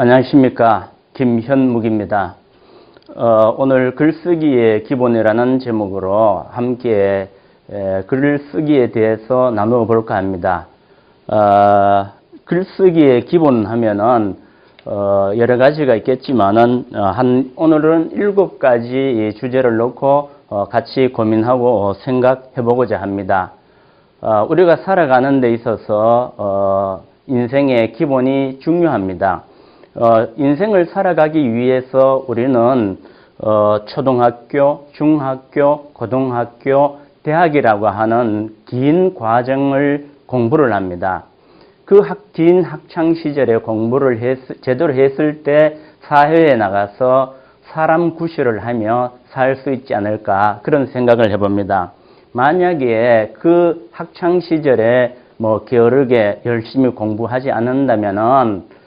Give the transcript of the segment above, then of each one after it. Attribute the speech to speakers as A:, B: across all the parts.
A: 안녕하십니까. 김현묵입니다. 오늘 글쓰기의 기본이라는 제목으로 함께 글쓰기에 대해서 나누어 볼까 합니다. 글쓰기의 기본 하면은 여러 가지가 있겠지만은 오늘은 7가지 주제를 놓고 같이 고민하고 생각해 보고자 합니다. 우리가 살아가는 데 있어서 인생의 기본이 중요합니다. 인생을 살아가기 위해서 우리는 초등학교, 중학교, 고등학교, 대학이라고 하는 긴 과정을 공부를 합니다. 그 긴 학창 시절에 공부를 제대로 했을 때 사회에 나가서 사람 구실을 하며 살 수 있지 않을까 그런 생각을 해봅니다. 만약에 그 학창 시절에 게으르게 열심히 공부하지 않는다면은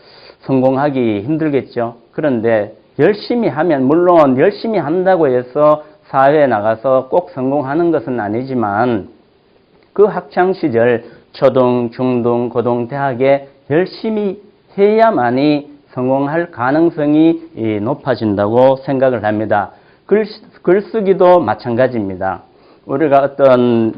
A: 성공하기 힘들겠죠. 그런데 열심히 하면, 물론 열심히 한다고 해서 사회에 나가서 꼭 성공하는 것은 아니지만 그 학창 시절 초등, 중등, 고등, 대학에 열심히 해야만이 성공할 가능성이 높아진다고 생각을 합니다. 글쓰기도 마찬가지입니다. 우리가 어떤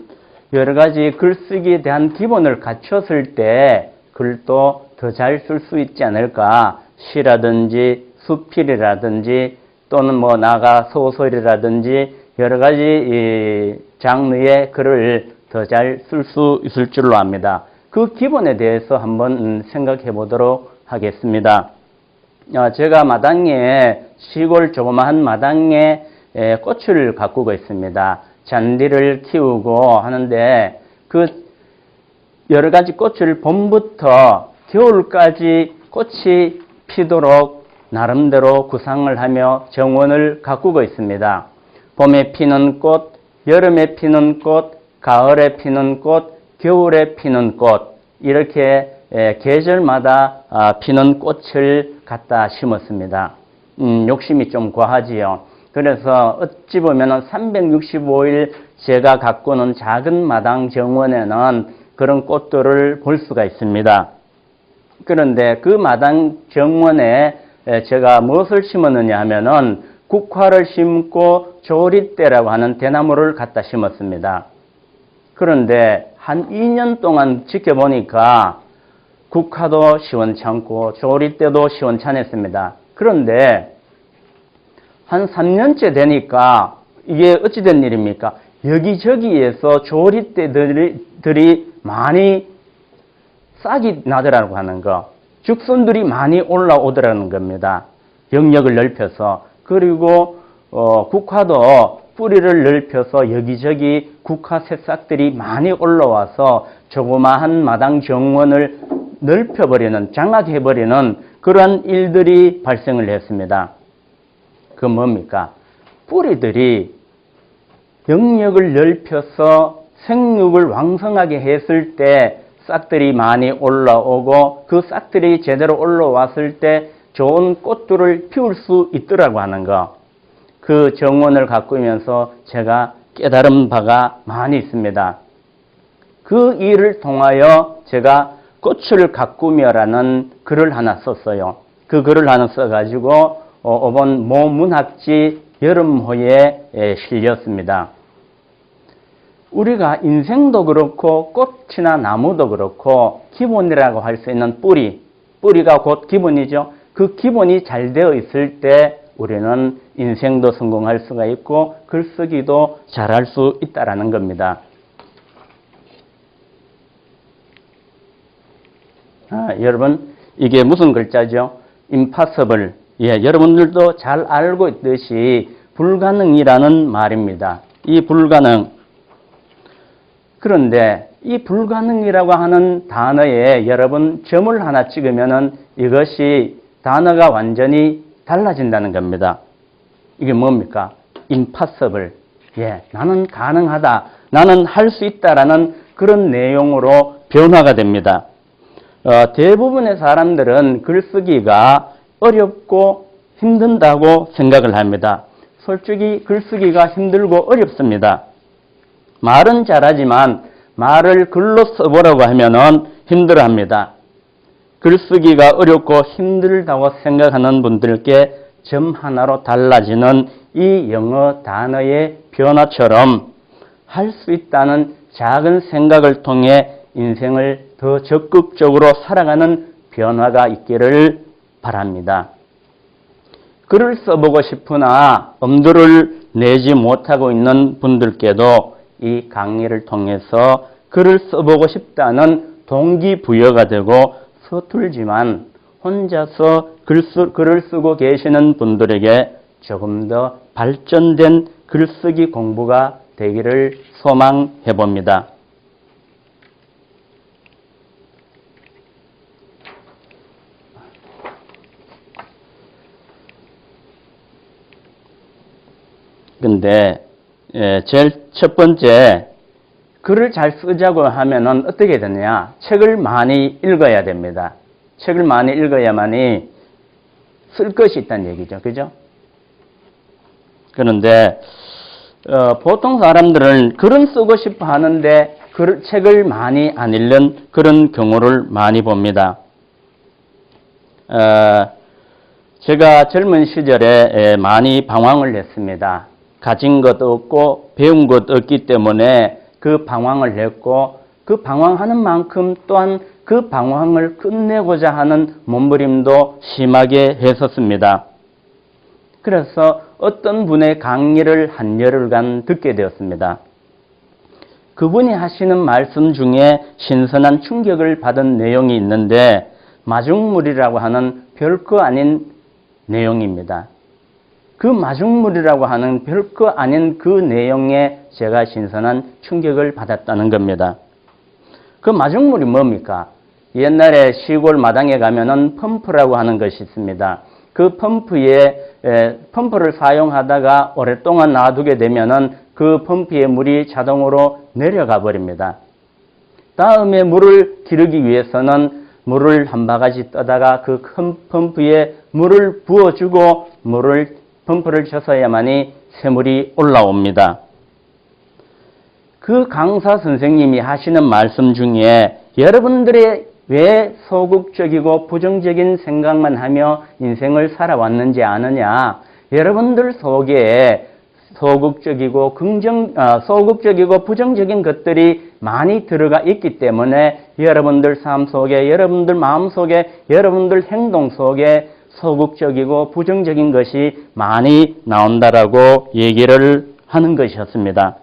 A: 여러 가지 글쓰기에 대한 기본을 갖췄을 때 글도 더 잘 쓸 수 있지 않을까. 시라든지 수필이라든지 또는 나아가 소설이라든지 여러 가지 장르의 글을 더 잘 쓸 수 있을 줄로 압니다. 그 기본에 대해서 한번 생각해 보도록 하겠습니다. 제가 시골 조그마한 마당에 꽃을 가꾸고 있습니다. 잔디를 키우고 하는데 그 여러 가지 꽃을 봄부터 겨울까지 꽃이 피도록 나름대로 구상을 하며 정원을 가꾸고 있습니다. 봄에 피는 꽃, 여름에 피는 꽃, 가을에 피는 꽃, 겨울에 피는 꽃, 이렇게 계절마다 피는 꽃을 갖다 심었습니다. 욕심이 좀 과하지요. 그래서 어찌 보면 365일 제가 가꾸는 작은 마당 정원에는 그런 꽃들을 볼 수가 있습니다. 그런데 그 마당 정원에 제가 무엇을 심었느냐 하면은 국화를 심고 조리대라고 하는 대나무를 갖다 심었습니다. 그런데 한 2년 동안 지켜보니까 국화도 시원찮고 조리대도 시원찮았습니다. 그런데 한 3년째 되니까 이게 어찌 된 일입니까? 여기저기에서 조리대들이 많이 싹이 나더라고 하는 거. 죽순들이 많이 올라오더라는 겁니다. 영역을 넓혀서. 그리고 국화도 뿌리를 넓혀서 여기저기 국화 새싹들이 많이 올라와서 조그마한 마당 정원을 넓혀버리는, 장악해버리는 그러한 일들이 발생을 했습니다. 그 뭡니까? 뿌리들이 영역을 넓혀서 생육을 왕성하게 했을 때 싹들이 많이 올라오고 그 싹들이 제대로 올라왔을 때 좋은 꽃들을 피울 수 있더라고 하는 거. 그 정원을 가꾸면서 제가 깨달은 바가 많이 있습니다. 그 일을 통하여 제가 꽃을 가꾸며라는 글을 하나 썼어요. 그 글을 하나 써가지고 이번 모문학지 여름호에 실렸습니다. 우리가 인생도 그렇고 꽃이나 나무도 그렇고 기본이라고 할 수 있는 뿌리가 곧 기본이죠. 그 기본이 잘 되어 있을 때 우리는 인생도 성공할 수가 있고 글쓰기도 잘할 수 있다라는 겁니다. 여러분, 이게 무슨 글자죠? impossible. 여러분들도 잘 알고 있듯이 불가능이라는 말입니다. 이 불가능. 그런데 이 불가능이라고 하는 단어에 여러분 점을 하나 찍으면은 이것이 단어가 완전히 달라진다는 겁니다. 이게 뭡니까? impossible. 나는 가능하다. 나는 할 수 있다라는 그런 내용으로 변화가 됩니다. 대부분의 사람들은 글쓰기가 어렵고 힘든다고 생각을 합니다. 솔직히 글쓰기가 힘들고 어렵습니다. 말은 잘하지만 말을 글로 써보라고 하면은 힘들어합니다. 글쓰기가 어렵고 힘들다고 생각하는 분들께 점 하나로 달라지는 이 영어 단어의 변화처럼 할 수 있다는 작은 생각을 통해 인생을 더 적극적으로 살아가는 변화가 있기를 바랍니다. 글을 써보고 싶으나 엄두를 내지 못하고 있는 분들께도 이 강의를 통해서 글을 써보고 싶다는 동기부여가 되고 서툴지만 혼자서 글을 쓰고 계시는 분들에게 조금 더 발전된 글쓰기 공부가 되기를 소망해 봅니다. 근데 제일 첫 번째, 글을 잘 쓰자고 하면은 어떻게 되느냐? 책을 많이 읽어야 됩니다. 책을 많이 읽어야만이 쓸 것이 있다는 얘기죠. 그죠? 그런데 보통 사람들은 글은 쓰고 싶어 하는데 책을 많이 안 읽는 그런 경우를 많이 봅니다. 제가 젊은 시절에 많이 방황을 했습니다. 가진 것 없고 배운 것 없기 때문에 그 방황을 했고 그 방황하는 만큼 또한 그 방황을 끝내고자 하는 몸부림도 심하게 했었습니다. 그래서 어떤 분의 강의를 한 열흘간 듣게 되었습니다. 그분이 하시는 말씀 중에 신선한 충격을 받은 내용이 있는데 마중물이라고 하는 별거 아닌 내용입니다. 그 마중물이라고 하는 별거 아닌 그 내용에 제가 신선한 충격을 받았다는 겁니다. 그 마중물이 뭡니까? 옛날에 시골 마당에 가면은 펌프라고 하는 것이 있습니다. 그 펌프를 사용하다가 오랫동안 놔두게 되면은 그 펌프의 물이 자동으로 내려가 버립니다. 다음에 물을 기르기 위해서는 물을 한 바가지 떠다가 그 큰 펌프에 물을 부어주고 펌프를 쳐서야만이 새물이 올라옵니다. 그 강사 선생님이 하시는 말씀 중에 여러분들의 왜 소극적이고 부정적인 생각만 하며 인생을 살아왔는지 아느냐? 여러분들 속에 소극적이고 부정적인 것들이 많이 들어가 있기 때문에 여러분들 삶 속에, 여러분들 마음 속에, 여러분들 행동 속에 소극적이고 부정적인 것이 많이 나온다라고 얘기를 하는 것이었습니다.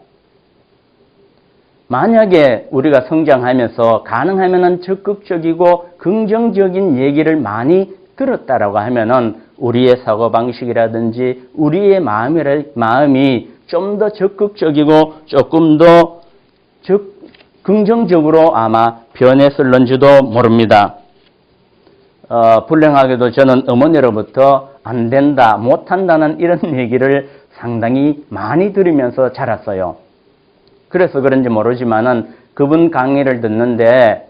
A: 만약에 우리가 성장하면서 가능하면 적극적이고 긍정적인 얘기를 많이 들었다라고 하면은 우리의 사고방식이라든지 우리의 마음이 좀 더 적극적이고 조금 더 긍정적으로 아마 변했을런지도 모릅니다. 불행하게도 저는 어머니로부터 안 된다, 못한다는 이런 얘기를 상당히 많이 들으면서 자랐어요. 그래서 그런지 모르지만은 그분 강의를 듣는데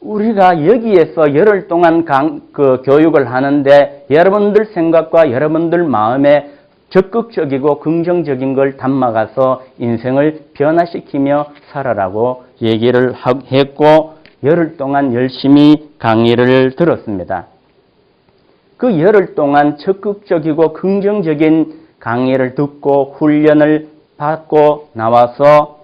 A: 우리가 여기에서 열흘 동안 교육을 하는데 여러분들 생각과 여러분들 마음에 적극적이고 긍정적인 걸 담아가서 인생을 변화시키며 살아라고 얘기를 했고 열흘 동안 열심히 강의를 들었습니다. 그 열흘 동안 적극적이고 긍정적인 강의를 듣고 훈련을 받고 나와서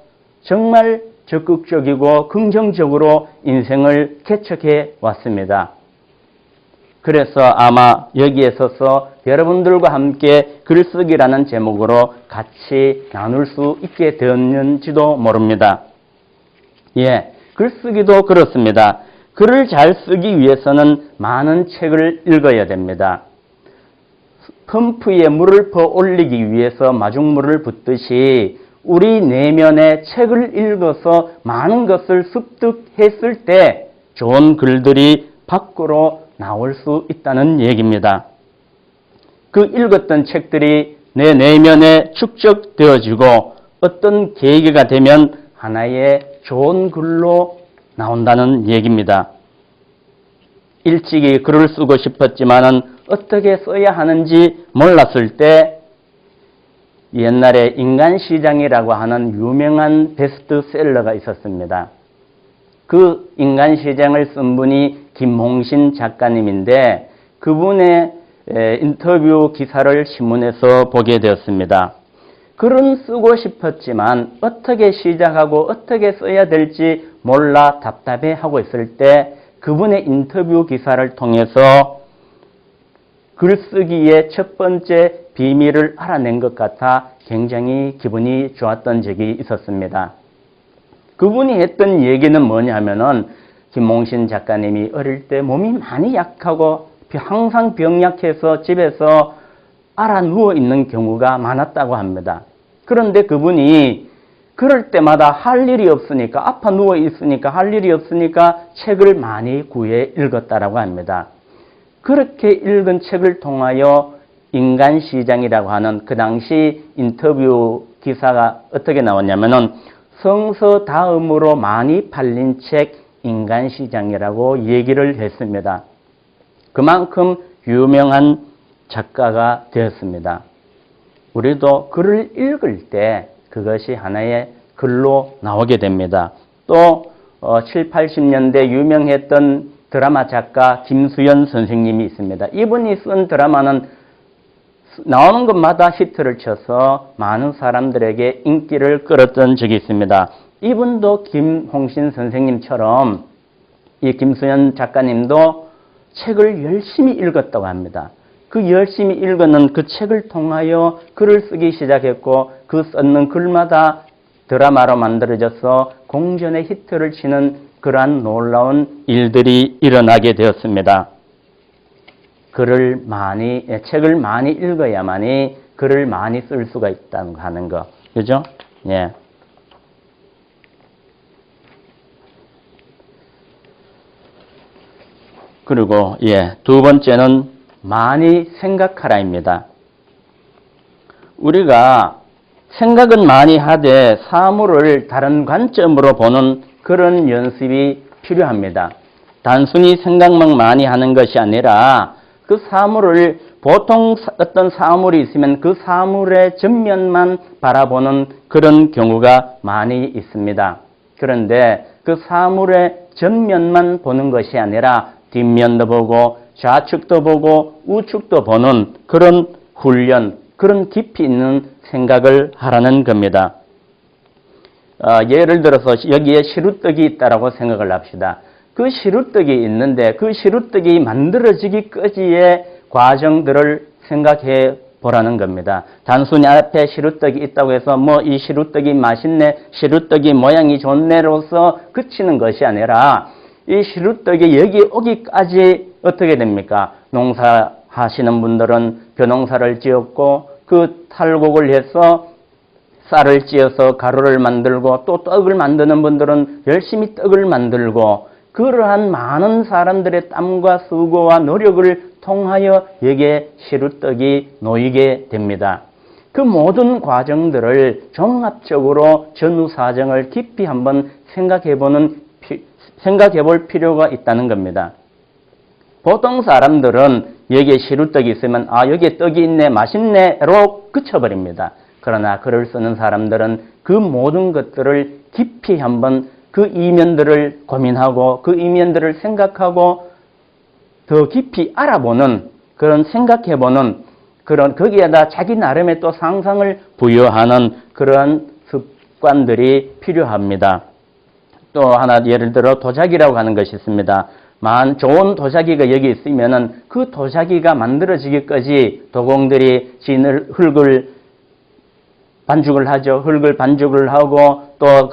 A: 정말 적극적이고 긍정적으로 인생을 개척해 왔습니다. 그래서 아마 여기에 서서 여러분들과 함께 글쓰기라는 제목으로 같이 나눌 수 있게 되었는지도 모릅니다. 글쓰기도 그렇습니다. 글을 잘 쓰기 위해서는 많은 책을 읽어야 됩니다. 펌프에 물을 퍼 올리기 위해서 마중물을 붓듯이 우리 내면에 책을 읽어서 많은 것을 습득했을 때 좋은 글들이 밖으로 나올 수 있다는 얘기입니다. 그 읽었던 책들이 내 내면에 축적되어지고 어떤 계기가 되면 하나의 좋은 글로 나온다는 얘기입니다. 일찍이 글을 쓰고 싶었지만은 어떻게 써야 하는지 몰랐을 때 옛날에 인간시장이라고 하는 유명한 베스트셀러가 있었습니다. 그 인간시장을 쓴 분이 김홍신 작가님인데 그분의 인터뷰 기사를 신문에서 보게 되었습니다. 글은 쓰고 싶었지만 어떻게 시작하고 어떻게 써야 될지 몰라 답답해하고 있을 때 그분의 인터뷰 기사를 통해서 글쓰기의 첫 번째 비밀을 알아낸 것 같아 굉장히 기분이 좋았던 적이 있었습니다. 그분이 했던 얘기는 뭐냐면은 김홍신 작가님이 어릴 때 몸이 많이 약하고 항상 병약해서 집에서 알아 누워 있는 경우가 많았다고 합니다. 그런데 그분이 그럴 때마다 할 일이 없으니까 아파 누워 있으니까 할 일이 없으니까 책을 많이 구해 읽었다라고 합니다. 그렇게 읽은 책을 통하여 인간시장이라고 하는 그 당시 인터뷰 기사가 어떻게 나왔냐면은 성서 다음으로 많이 팔린 책 인간시장이라고 얘기를 했습니다. 그만큼 유명한 작가가 되었습니다. 우리도 글을 읽을 때 그것이 하나의 글로 나오게 됩니다. 또 7, 80년대 유명했던 드라마 작가 김수연 선생님이 있습니다. 이분이 쓴 드라마는 나오는 것마다 히트를 쳐서 많은 사람들에게 인기를 끌었던 적이 있습니다. 이분도 김홍신 선생님처럼 이 김수연 작가님도 책을 열심히 읽었다고 합니다. 그 열심히 읽는 그 책을 통하여 글을 쓰기 시작했고 그 썼는 글마다 드라마로 만들어져서 공전의 히트를 치는 그러한 놀라운 일들이 일어나게 되었습니다. 책을 많이 읽어야만이 글을 많이 쓸 수가 있다는 거 하는 거. 그죠? 예. 그리고, 두 번째는 많이 생각하라입니다. 우리가 생각은 많이 하되 사물을 다른 관점으로 보는 그런 연습이 필요합니다. 단순히 생각만 많이 하는 것이 아니라 그 사물을 보통 어떤 사물이 있으면 그 사물의 전면만 바라보는 그런 경우가 많이 있습니다. 그런데 그 사물의 전면만 보는 것이 아니라 뒷면도 보고 좌측도 보고 우측도 보는 그런 훈련, 그런 깊이 있는 생각을 하라는 겁니다. 예를 들어서 여기에 시루떡이 있다라고 생각을 합시다. 그 시루떡이 있는데 그 시루떡이 만들어지기까지의 과정들을 생각해 보라는 겁니다. 단순히 앞에 시루떡이 있다고 해서 이 시루떡이 맛있네, 시루떡이 모양이 좋네로서 그치는 것이 아니라 이 시루떡이 여기 오기까지 어떻게 됩니까? 농사하시는 분들은 벼농사를 지었고 그 탈곡을 해서 쌀을 찌어서 가루를 만들고 또 떡을 만드는 분들은 열심히 떡을 만들고 그러한 많은 사람들의 땀과 수고와 노력을 통하여 여기에 시루떡이 놓이게 됩니다. 그 모든 과정들을 종합적으로 전후 사정을 깊이 한번 생각해 볼 필요가 있다는 겁니다. 보통 사람들은 여기에 시루떡이 있으면 여기에 떡이 있네, 맛있네로 그쳐버립니다. 그러나 글을 쓰는 사람들은 그 모든 것들을 깊이 한번 그 이면들을 고민하고 그 이면들을 생각하고 더 깊이 알아보는 그런 생각해보는 그런 거기에다 자기 나름의 또 상상을 부여하는 그러한 습관들이 필요합니다. 또 하나 예를 들어 도자기라고 하는 것이 있습니다. 좋은 도자기가 여기 있으면은 그 도자기가 만들어지기까지 도공들이 흙을 반죽을 하죠. 흙을 반죽을 하고 또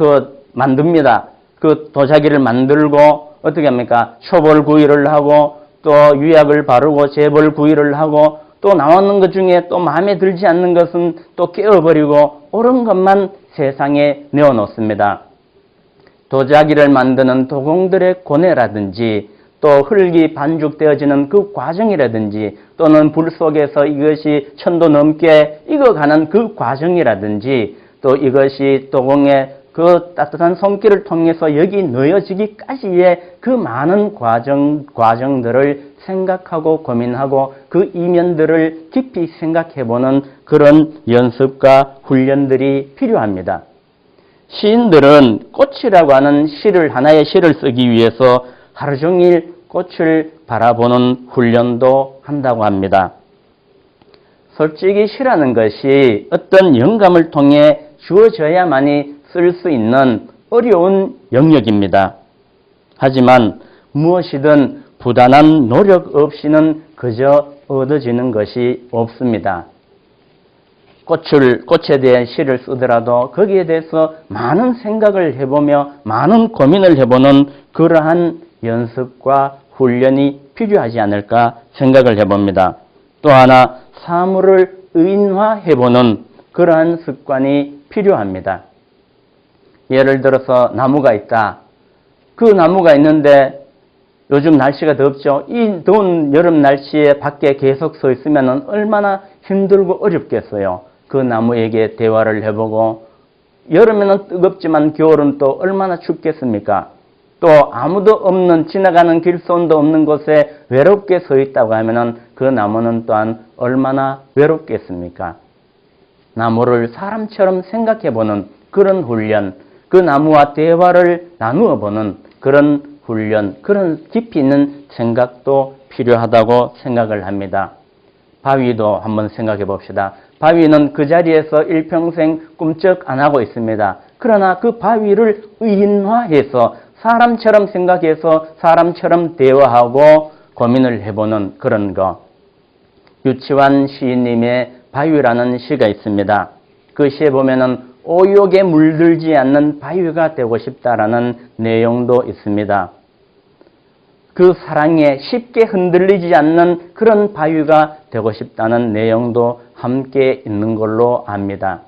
A: 만듭니다. 그 도자기를 만들고 어떻게 합니까? 초벌 구이를 하고 또 유약을 바르고 재벌 구이를 하고 또 나오는 것 중에 또 마음에 들지 않는 것은 또 깨어버리고 옳은 것만 세상에 내어놓습니다. 도자기를 만드는 도공들의 고뇌라든지 또 흙이 반죽되어지는 그 과정이라든지 또는 불 속에서 이것이 천도 넘게 익어가는 그 과정이라든지 또 이것이 도공의 그 따뜻한 손길을 통해서 여기 넣어지기까지의 그 많은 과정들을 생각하고 고민하고 그 이면들을 깊이 생각해보는 그런 연습과 훈련들이 필요합니다. 시인들은 꽃이라고 하는 하나의 시를 쓰기 위해서 하루 종일 꽃을 바라보는 훈련도 한다고 합니다. 솔직히 시라는 것이 어떤 영감을 통해 주어져야만이 쓸 수 있는 어려운 영역입니다. 하지만 무엇이든 부단한 노력 없이는 그저 얻어지는 것이 없습니다. 꽃에 대한 시를 쓰더라도 거기에 대해서 많은 생각을 해보며 많은 고민을 해보는 그러한 연습과 훈련이 필요하지 않을까 생각을 해봅니다. 또 하나 사물을 의인화해보는 그러한 습관이 필요합니다. 예를 들어서 나무가 있다. 그 나무가 있는데 요즘 날씨가 덥죠. 이 더운 여름 날씨에 밖에 계속 서 있으면 얼마나 힘들고 어렵겠어요. 그 나무에게 대화를 해보고 여름에는 뜨겁지만 겨울은 또 얼마나 춥겠습니까? 또 아무도 없는 지나가는 길손도 없는 곳에 외롭게 서 있다고 하면 그 나무는 또한 얼마나 외롭겠습니까? 나무를 사람처럼 생각해보는 그런 훈련, 그 나무와 대화를 나누어 보는 그런 훈련, 그런 깊이 있는 생각도 필요하다고 생각을 합니다. 바위도 한번 생각해 봅시다. 바위는 그 자리에서 일평생 꿈쩍 안 하고 있습니다. 그러나 그 바위를 의인화해서 사람처럼 생각해서 사람처럼 대화하고 고민을 해보는 그런 거. 유치환 시인님의 바위라는 시가 있습니다. 그 시에 보면은 오욕에 물들지 않는 바위가 되고 싶다라는 내용도 있습니다. 그 사랑에 쉽게 흔들리지 않는 그런 바위가 되고 싶다는 내용도 함께 있는 걸로 압니다.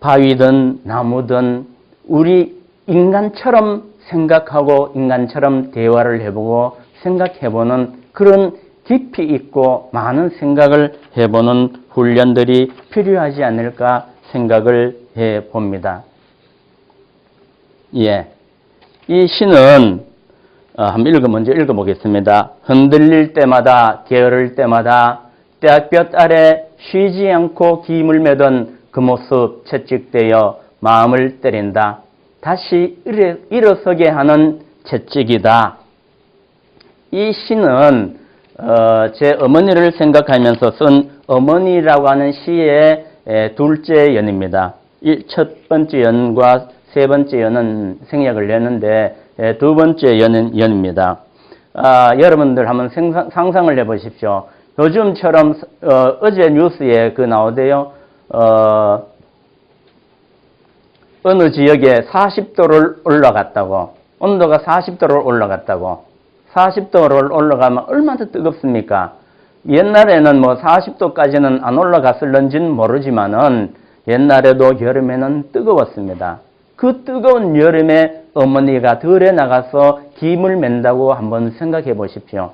A: 바위든 나무든 우리 인간처럼 생각하고 인간처럼 대화를 해보고 생각해보는 그런 깊이 있고 많은 생각을 해보는 훈련들이 필요하지 않을까 생각을 해봅니다. 예, 이 시는 먼저 읽어보겠습니다. 흔들릴 때마다 게으를 때마다 떼약볕 아래 쉬지 않고 기임을 매던 그 모습 채찍되어 마음을 때린다. 다시 일어서게 하는 채찍이다. 이 시는 제 어머니를 생각하면서 쓴 어머니라고 하는 시의 둘째 연입니다. 첫 번째 연과 세 번째 연은 생략을 했는데 두 번째 연입니다. 여러분들 한번 상상을 해보십시오. 요즘처럼 어제 뉴스에 나오대요. 어느 지역에 40도를 올라갔다고, 온도가 40도를 올라갔다고. 40도를 올라가면 얼마나 뜨겁습니까? 옛날에는 40도까지는 안 올라갔을런지는 모르지만은 옛날에도 여름에는 뜨거웠습니다. 그 뜨거운 여름에 어머니가 들에 나가서 김을 맨다고 한번 생각해 보십시오.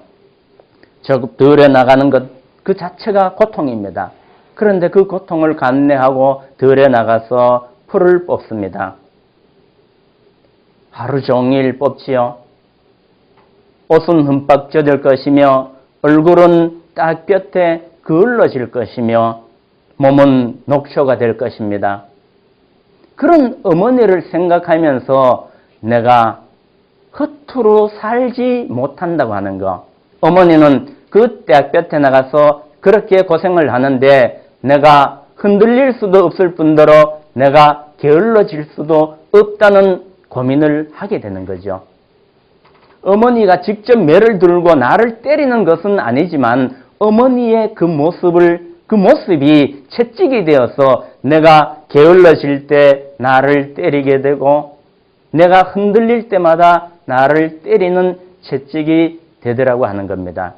A: 저 들에 나가는 것 그 자체가 고통입니다. 그런데 그 고통을 감내하고 들에 나가서 풀을 뽑습니다. 하루 종일 뽑지요. 옷은 흠뻑 젖을 것이며 얼굴은 딱볕에 그을러질 것이며 몸은 녹초가 될 것입니다. 그런 어머니를 생각하면서 내가 허투루 살지 못한다고 하는 거. 어머니는 그 딱볕에 나가서 그렇게 고생을 하는데 내가 흔들릴 수도 없을 뿐더러 내가 게을러질 수도 없다는 고민을 하게 되는 거죠. 어머니가 직접 매를 들고 나를 때리는 것은 아니지만 어머니의 그 모습이 채찍이 되어서 내가 게을러질 때 나를 때리게 되고 내가 흔들릴 때마다 나를 때리는 채찍이 되더라고 하는 겁니다.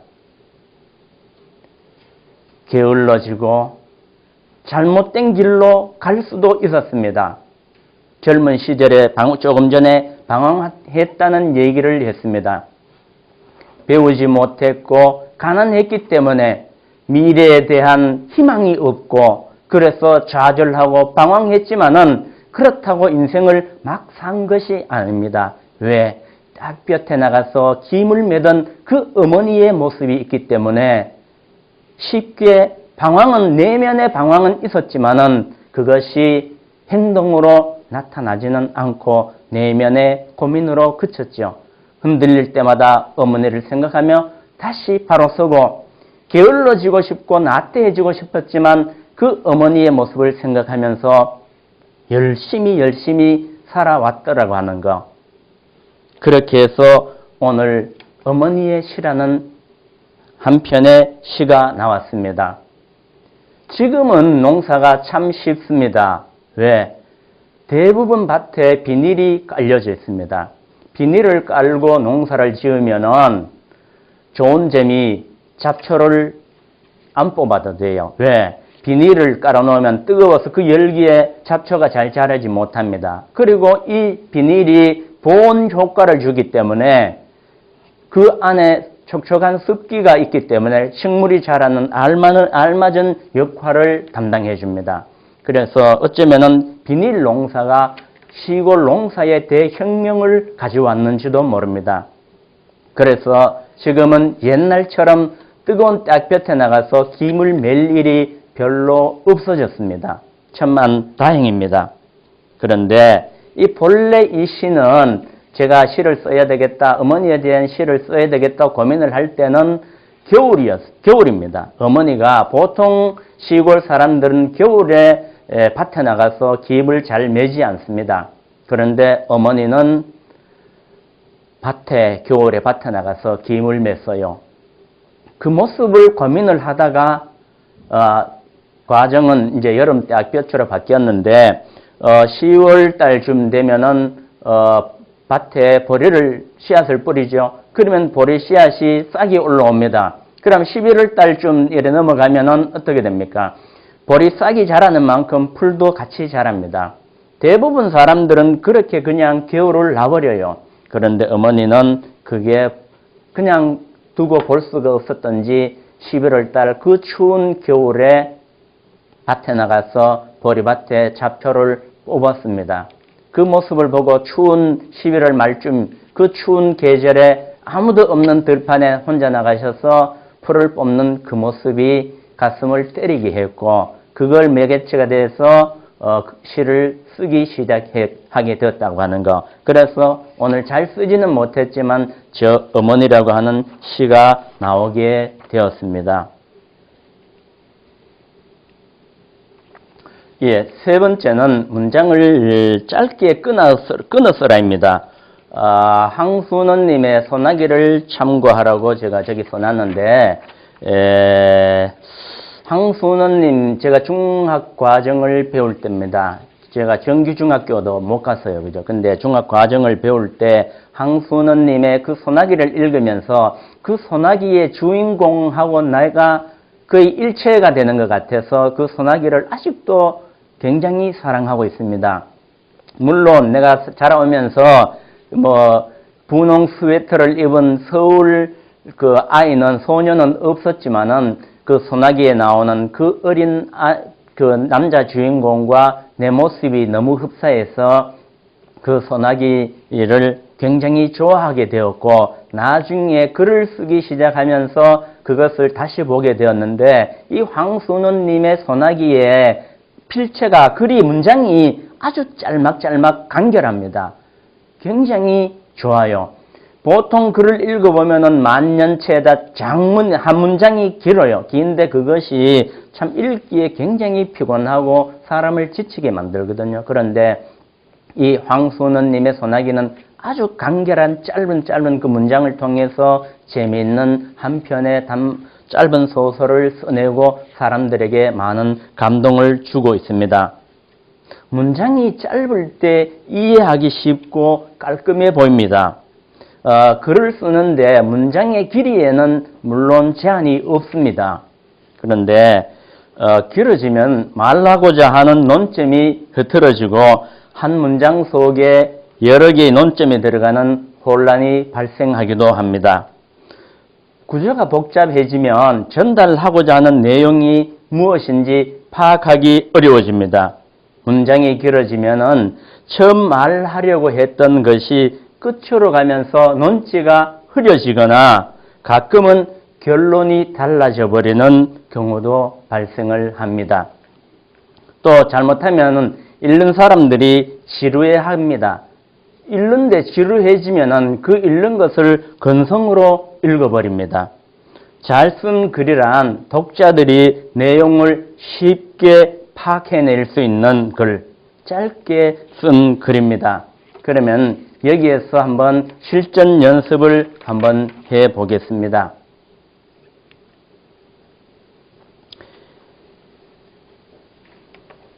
A: 게을러지고 잘못된 길로 갈 수도 있었습니다. 젊은 시절에 조금 전에 방황했다는 얘기를 했습니다. 배우지 못했고 가난했기 때문에 미래에 대한 희망이 없고 그래서 좌절하고 방황했지만은 그렇다고 인생을 막 산 것이 아닙니다. 왜? 딱볕에 나가서 김을 매던 그 어머니의 모습이 있기 때문에 쉽게 내면의 방황은 있었지만은 그것이 행동으로 나타나지는 않고 내면의 고민으로 그쳤죠. 흔들릴 때마다 어머니를 생각하며 다시 바로 서고 게을러지고 싶고 나태해지고 싶었지만 그 어머니의 모습을 생각하면서 열심히 살아왔더라고 하는 거. 그렇게 해서 오늘 어머니의 시라는 한 편의 시가 나왔습니다. 지금은 농사가 참 쉽습니다. 왜? 대부분 밭에 비닐이 깔려져 있습니다. 비닐을 깔고 농사를 지으면은 좋은 점이 잡초를 안 뽑아도 돼요. 왜? 비닐을 깔아놓으면 뜨거워서 그 열기에 잡초가 잘 자라지 못합니다. 그리고 이 비닐이 보온 효과를 주기 때문에 그 안에 촉촉한 습기가 있기 때문에 식물이 자라는 알맞은 역할을 담당해 줍니다. 그래서 어쩌면은 비닐 농사가 시골 농사의 대혁명을 가져왔는지도 모릅니다. 그래서 지금은 옛날처럼 뜨거운 딱볕에 나가서 김을 맬 일이 별로 없어졌습니다. 천만 다행입니다. 그런데 이 본래 이 시는 제가 시를 써야 되겠다, 어머니에 대한 시를 써야 되겠다 고민을 할 때는 겨울입니다. 어머니가 보통 시골 사람들은 겨울에 밭에 나가서 김을 잘 매지 않습니다. 그런데 어머니는 겨울에 밭에 나가서 김을 맸어요. 그 모습을 고민을 하다가 과정은 이제 여름 딱볕으로 바뀌었는데 10월 달쯤 되면은 밭에 씨앗을 뿌리죠. 그러면 보리 씨앗이 싹이 올라옵니다. 그럼 11월 달쯤 이래 넘어가면은 어떻게 됩니까? 보리 싹이 자라는 만큼 풀도 같이 자랍니다. 대부분 사람들은 그렇게 그냥 겨울을 놔버려요. 그런데 어머니는 그게 그냥 두고 볼 수가 없었던지 11월 달 그 추운 겨울에 밭에 나가서 보리밭에 잡초를 뽑았습니다. 그 모습을 보고 추운 11월 말쯤 그 추운 계절에 아무도 없는 들판에 혼자 나가셔서 풀을 뽑는 그 모습이 가슴을 때리게 했고 그걸 매개체가 돼서 시를 쓰기 시작하게 되었다고 하는 거. 그래서 오늘 잘 쓰지는 못했지만 저 어머니라고 하는 시가 나오게 되었습니다. 예, 세 번째는 문장을 짧게 끊어서라입니다. 항순원님의 소나기를 참고하라고 제가 저기 써놨는데, 항순원님, 제가 중학과정을 배울 때입니다. 제가 정규중학교도 못 갔어요. 그죠? 근데 중학과정을 배울 때 항순원님의 그 소나기를 읽으면서 그 소나기의 주인공하고 내가 거의 일체가 되는 것 같아서 그 소나기를 아직도 굉장히 사랑하고 있습니다. 물론 내가 자라오면서 분홍 스웨터를 입은 서울 그 소녀는 없었지만은 그 소나기에 나오는 그 어린 그 남자 주인공과 내 모습이 너무 흡사해서 그 소나기를 굉장히 좋아하게 되었고 나중에 글을 쓰기 시작하면서 그것을 다시 보게 되었는데 이 황순원님의 소나기의 필체가 문장이 아주 짤막짤막 간결합니다. 굉장히 좋아요. 보통 글을 읽어보면은 만년체다 장문 한 문장이 길어요. 긴데 그것이 참 읽기에 굉장히 피곤하고 사람을 지치게 만들거든요. 그런데 이 황순원님의 소나기는 아주 간결한 짧은 그 문장을 통해서 재미있는 한 편의 짧은 소설을 써내고 사람들에게 많은 감동을 주고 있습니다. 문장이 짧을 때 이해하기 쉽고 깔끔해 보입니다. 글을 쓰는데 문장의 길이에는 물론 제한이 없습니다. 그런데 길어지면 말하고자 하는 논점이 흐트러지고 한 문장 속에 여러 개의 논점이 들어가는 혼란이 발생하기도 합니다. 구조가 복잡해지면 전달하고자 하는 내용이 무엇인지 파악하기 어려워집니다. 문장이 길어지면은 처음 말하려고 했던 것이 끝으로 가면서 논지가 흐려지거나 가끔은 결론이 달라져 버리는 경우도 발생을 합니다. 또 잘못하면 읽는 사람들이 지루해합니다. 읽는데 지루해지면은 그 읽는 것을 건성으로 읽어버립니다. 잘 쓴 글이란 독자들이 내용을 쉽게 파악해낼 수 있는 글, 짧게 쓴 글입니다. 그러면 여기에서 한번 실전 연습을 한번 해 보겠습니다.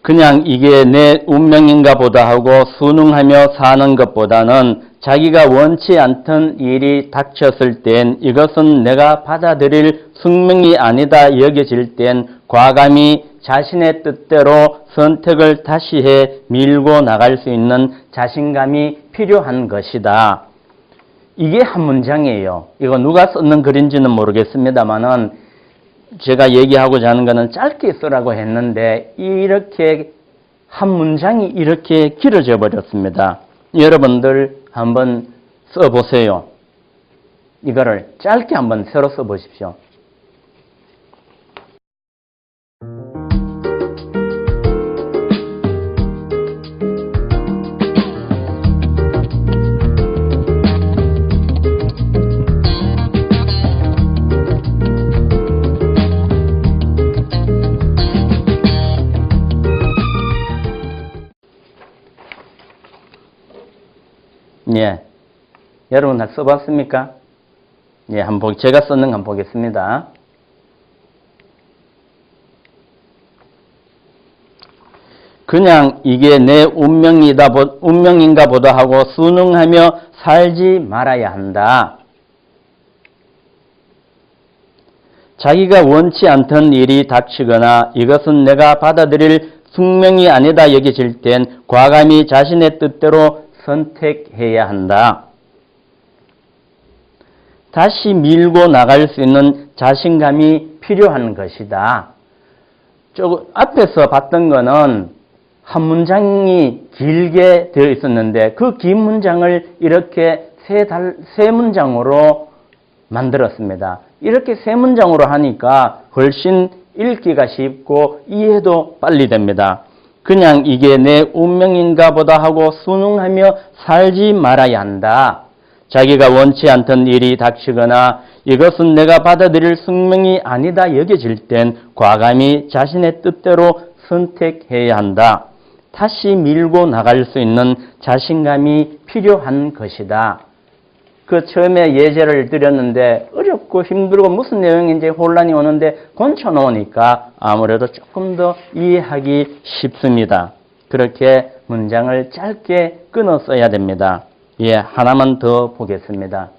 A: 그냥 이게 내 운명인가 보다 하고 순응하며 사는 것보다는 자기가 원치 않던 일이 닥쳤을 땐 이것은 내가 받아들일 숙명이 아니다 여겨질 땐 과감히 자신의 뜻대로 선택을 다시 해 밀고 나갈 수 있는 자신감이 필요한 것이다. 이게 한 문장이에요. 이거 누가 썼는 글인지는 모르겠습니다만은 제가 얘기하고자 하는 것은 짧게 쓰라고 했는데 이렇게 한 문장이 이렇게 길어져 버렸습니다. 여러분들 한번 써보세요. 이거를 짧게 한번 새로 써보십시오. 예, 여러분 다 써봤습니까? 예, 제가 썼는 거 한번 보겠습니다. 그냥 이게 내 운명인가 보다 하고 순응하며 살지 말아야 한다. 자기가 원치 않던 일이 닥치거나 이것은 내가 받아들일 숙명이 아니다 여겨질 땐 과감히 자신의 뜻대로 선택해야 한다. 다시 밀고 나갈 수 있는 자신감이 필요한 것이다. 앞에서 봤던 거는 한 문장이 길게 되어 있었는데 그 긴 문장을 이렇게 세 문장으로 만들었습니다. 이렇게 세 문장으로 하니까 훨씬 읽기가 쉽고 이해도 빨리 됩니다. 그냥 이게 내 운명인가 보다 하고 순응하며 살지 말아야 한다. 자기가 원치 않던 일이 닥치거나 이것은 내가 받아들일 숙명이 아니다 여겨질 땐 과감히 자신의 뜻대로 선택해야 한다. 다시 밀고 나갈 수 있는 자신감이 필요한 것이다. 처음에 예제를 드렸는데 어렵고 힘들고 무슨 내용인지 혼란이 오는데 건쳐놓으니까 아무래도 조금 더 이해하기 쉽습니다. 그렇게 문장을 짧게 끊어 써야 됩니다. 예, 하나만 더 보겠습니다.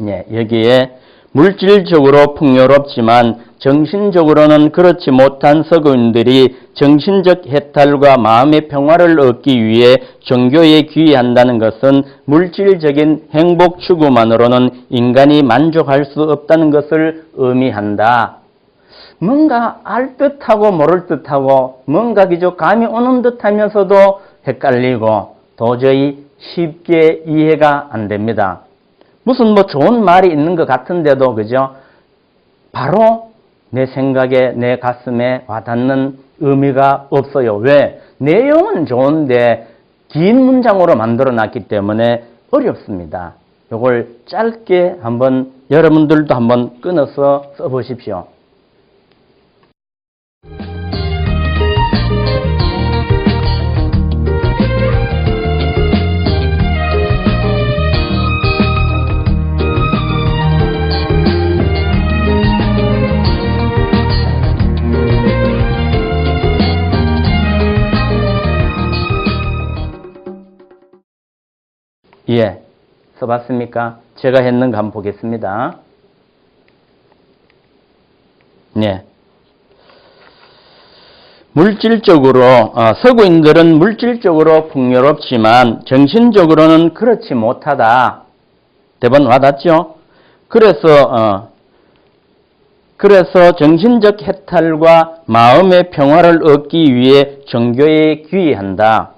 A: 예, 여기에 물질적으로 풍요롭지만 정신적으로는 그렇지 못한 서구인들이 정신적 해탈과 마음의 평화를 얻기 위해 종교에 귀의한다는 것은 물질적인 행복 추구만으로는 인간이 만족할 수 없다는 것을 의미한다. 뭔가 알 듯하고 모를 듯하고 뭔가 그저 감이 오는 듯하면서도 헷갈리고 도저히 쉽게 이해가 안 됩니다. 무슨 좋은 말이 있는 것 같은데도 그죠? 바로 내 생각에 내 가슴에 와닿는 의미가 없어요. 왜? 내용은 좋은데 긴 문장으로 만들어 놨기 때문에 어렵습니다. 이걸 짧게 한번 여러분들도 한번 끊어서 써보십시오. 예, 써봤습니까? 제가 했는 거 한번 보겠습니다. 예. 물질적으로, 서구인들은 물질적으로 풍요롭지만 정신적으로는 그렇지 못하다. 대번 와닿죠? 그래서 정신적 해탈과 마음의 평화를 얻기 위해 종교에 귀의한다.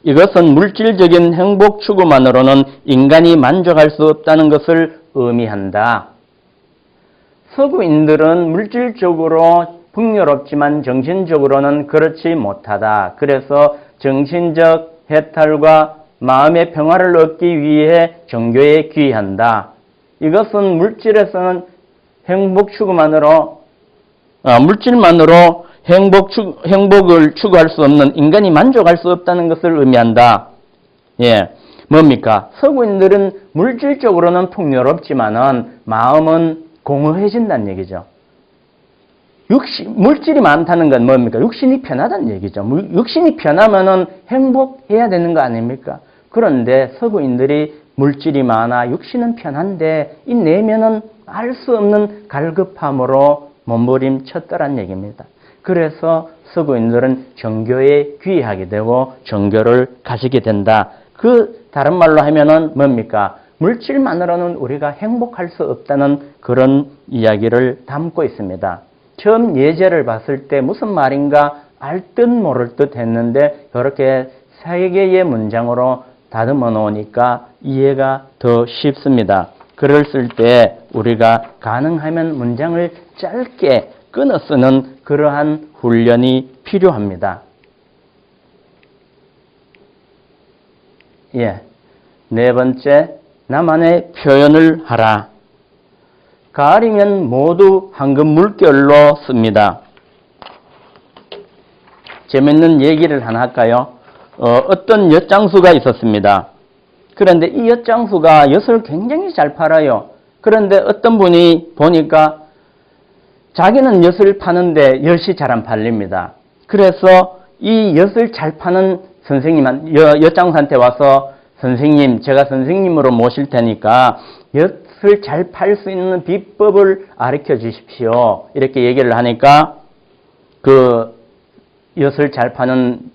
A: 이것은 물질적인 행복 추구만으로는 인간이 만족할 수 없다는 것을 의미한다. 서구인들은 물질적으로 풍요롭지만 정신적으로는 그렇지 못하다. 그래서 정신적 해탈과 마음의 평화를 얻기 위해 종교에 귀의한다. 이것은 물질에서는 물질만으로 행복을 추구할 수 없는, 인간이 만족할 수 없다는 것을 의미한다. 예, 뭡니까? 서구인들은 물질적으로는 풍요롭지만은 마음은 공허해진다는 얘기죠. 물질이 많다는 건 뭡니까? 육신이 편하다는 얘기죠. 육신이 편하면은 행복해야 되는 거 아닙니까? 그런데 서구인들이 물질이 많아 육신은 편한데 이 내면은 알 수 없는 갈급함으로 몸부림쳤더란 얘기입니다. 그래서 서구인들은 종교에 귀의하게 되고 종교를 가지게 된다. 다른 말로 하면은 뭡니까? 물질만으로는 우리가 행복할 수 없다는 그런 이야기를 담고 있습니다. 처음 예제를 봤을 때 무슨 말인가 알 듯 모를 듯 했는데 이렇게 3개의 문장으로 다듬어 놓으니까 이해가 더 쉽습니다. 글을 쓸 때 우리가 가능하면 문장을 짧게 끊어 쓰는 그러한 훈련이 필요합니다. 예. 4번째, 나만의 표현을 하라. 가을이면 모두 황금 물결로 씁니다. 재밌는 얘기를 하나 할까요? 어떤 엿장수가 있었습니다. 그런데 이 엿장수가 엿을 굉장히 잘 팔아요. 그런데 어떤 분이 보니까 자기는 엿을 파는데 엿이 잘 안 팔립니다. 그래서 이 엿을 잘 파는 엿장수한테 와서 선생님, 제가 선생님으로 모실 테니까 엿을 잘 팔 수 있는 비법을 가르쳐 주십시오. 이렇게 얘기를 하니까 그 엿을 잘 파는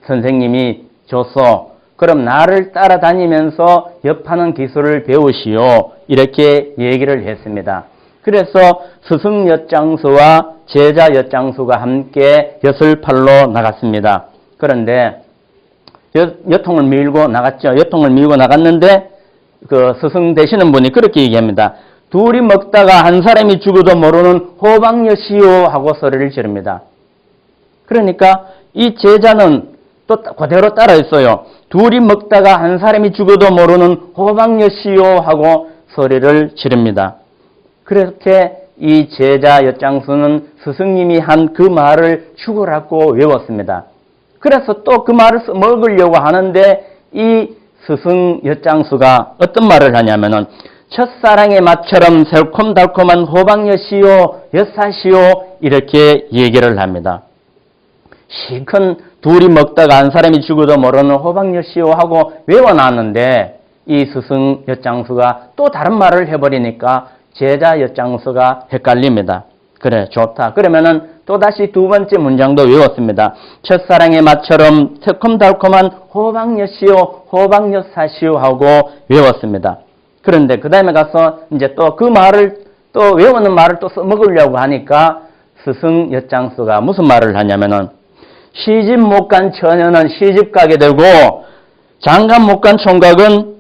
A: 선생님이 줬어. 그럼 나를 따라다니면서 엿 파는 기술을 배우시오. 이렇게 얘기를 했습니다. 그래서 스승 엿장수와 제자 엿장수가 함께 엿을 팔러 나갔습니다. 그런데 엿통을 밀고 나갔죠. 엿통을 밀고 나갔는데 그 스승 되시는 분이 그렇게 얘기합니다. 둘이 먹다가 한 사람이 죽어도 모르는 호박엿이요 하고 소리를 지릅니다. 그러니까 이 제자는 또 그대로 따라했어요. 둘이 먹다가 한 사람이 죽어도 모르는 호박엿이요 하고 소리를 지릅니다. 그렇게 이 제자 엿장수는 스승님이 한 그 말을 죽으라고 외웠습니다. 그래서 또 그 말을 먹으려고 하는데 이 스승 엿장수가 어떤 말을 하냐면은 첫사랑의 맛처럼 새콤달콤한 호박엿이요 엿사시오 이렇게 얘기를 합니다. 실컷 둘이 먹다가 한 사람이 죽어도 모르는 호박엿이요 하고 외워놨는데 이 스승 엿장수가 또 다른 말을 해버리니까 제자 엿장수가 헷갈립니다. 그래, 좋다. 그러면은 또다시 2번째 문장도 외웠습니다. 첫사랑의 맛처럼 새콤달콤한 호박엿이요, 호박엿 사시오 하고 외웠습니다. 그런데 그 다음에 가서 이제 또 그 말을 또 외우는 말을 또 써먹으려고 하니까 스승 엿장수가 무슨 말을 하냐면은 시집 못 간 처녀는 시집 가게 되고 장가 못 간 총각은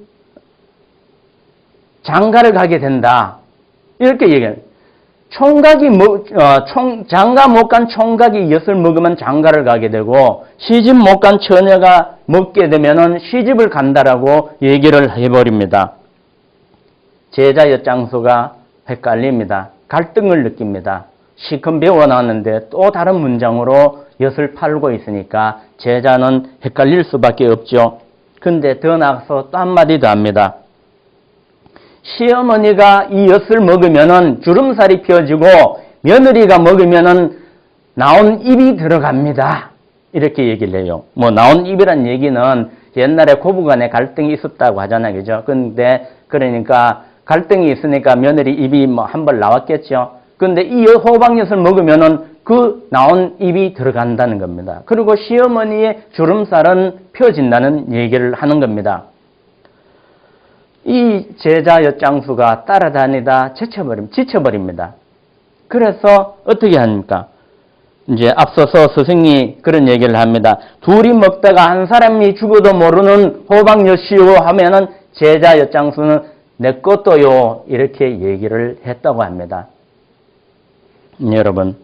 A: 장가를 가게 된다. 이렇게 얘기해요. 장가 못 간 총각이 엿을 먹으면 장가를 가게 되고 시집 못 간 처녀가 먹게 되면은 시집을 간다라고 얘기를 해버립니다. 제자 엿장수가 헷갈립니다. 갈등을 느낍니다. 실컷 배워놨는데 또 다른 문장으로 엿을 팔고 있으니까 제자는 헷갈릴 수밖에 없죠. 근데 더 나가서 또 한마디 더 합니다. 시어머니가 이 엿을 먹으면은 주름살이 펴지고 며느리가 먹으면은 나온 입이 들어갑니다. 이렇게 얘기를 해요. 뭐 나온 입이란 얘기는 옛날에 고부간에 갈등이 있었다고 하잖아요. 그죠? 근데 그러니까 갈등이 있으니까 며느리 입이 뭐 한 번 나왔겠죠. 근데 이 호박엿을 먹으면은 그 나온 입이 들어간다는 겁니다. 그리고 시어머니의 주름살은 펴진다는 얘기를 하는 겁니다. 이 제자 엿장수가 따라다니다 지쳐버립니다. 그래서 어떻게 합니까? 이제 앞서서 스승이 그런 얘기를 합니다. 둘이 먹다가 한 사람이 죽어도 모르는 호박엿이요 하면은 제자 엿장수는 내 것도요 이렇게 얘기를 했다고 합니다. 여러분,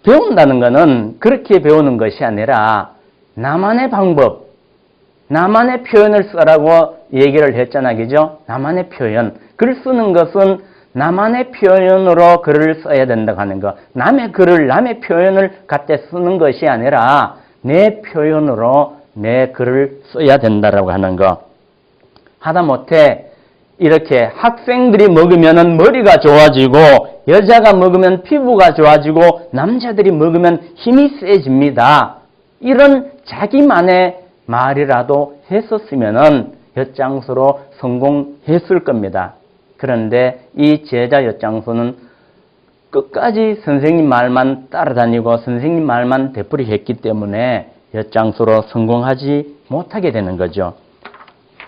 A: 배운다는 것은 그렇게 배우는 것이 아니라 나만의 방법, 나만의 표현을 쓰라고 얘기를 했잖아, 그죠? 나만의 표현. 글 쓰는 것은 나만의 표현으로 글을 써야 된다고 하는 거. 남의 글을, 남의 표현을 갖다 쓰는 것이 아니라 내 표현으로 내 글을 써야 된다라고 하는 거. 하다못해 이렇게 학생들이 먹으면 머리가 좋아지고 여자가 먹으면 피부가 좋아지고 남자들이 먹으면 힘이 세집니다. 이런 자기만의 말이라도 했었으면은 엿장수로 성공했을 겁니다. 그런데 이 제자 엿장수는 끝까지 선생님 말만 따라다니고 선생님 말만 되풀이했기 때문에 엿장수로 성공하지 못하게 되는 거죠.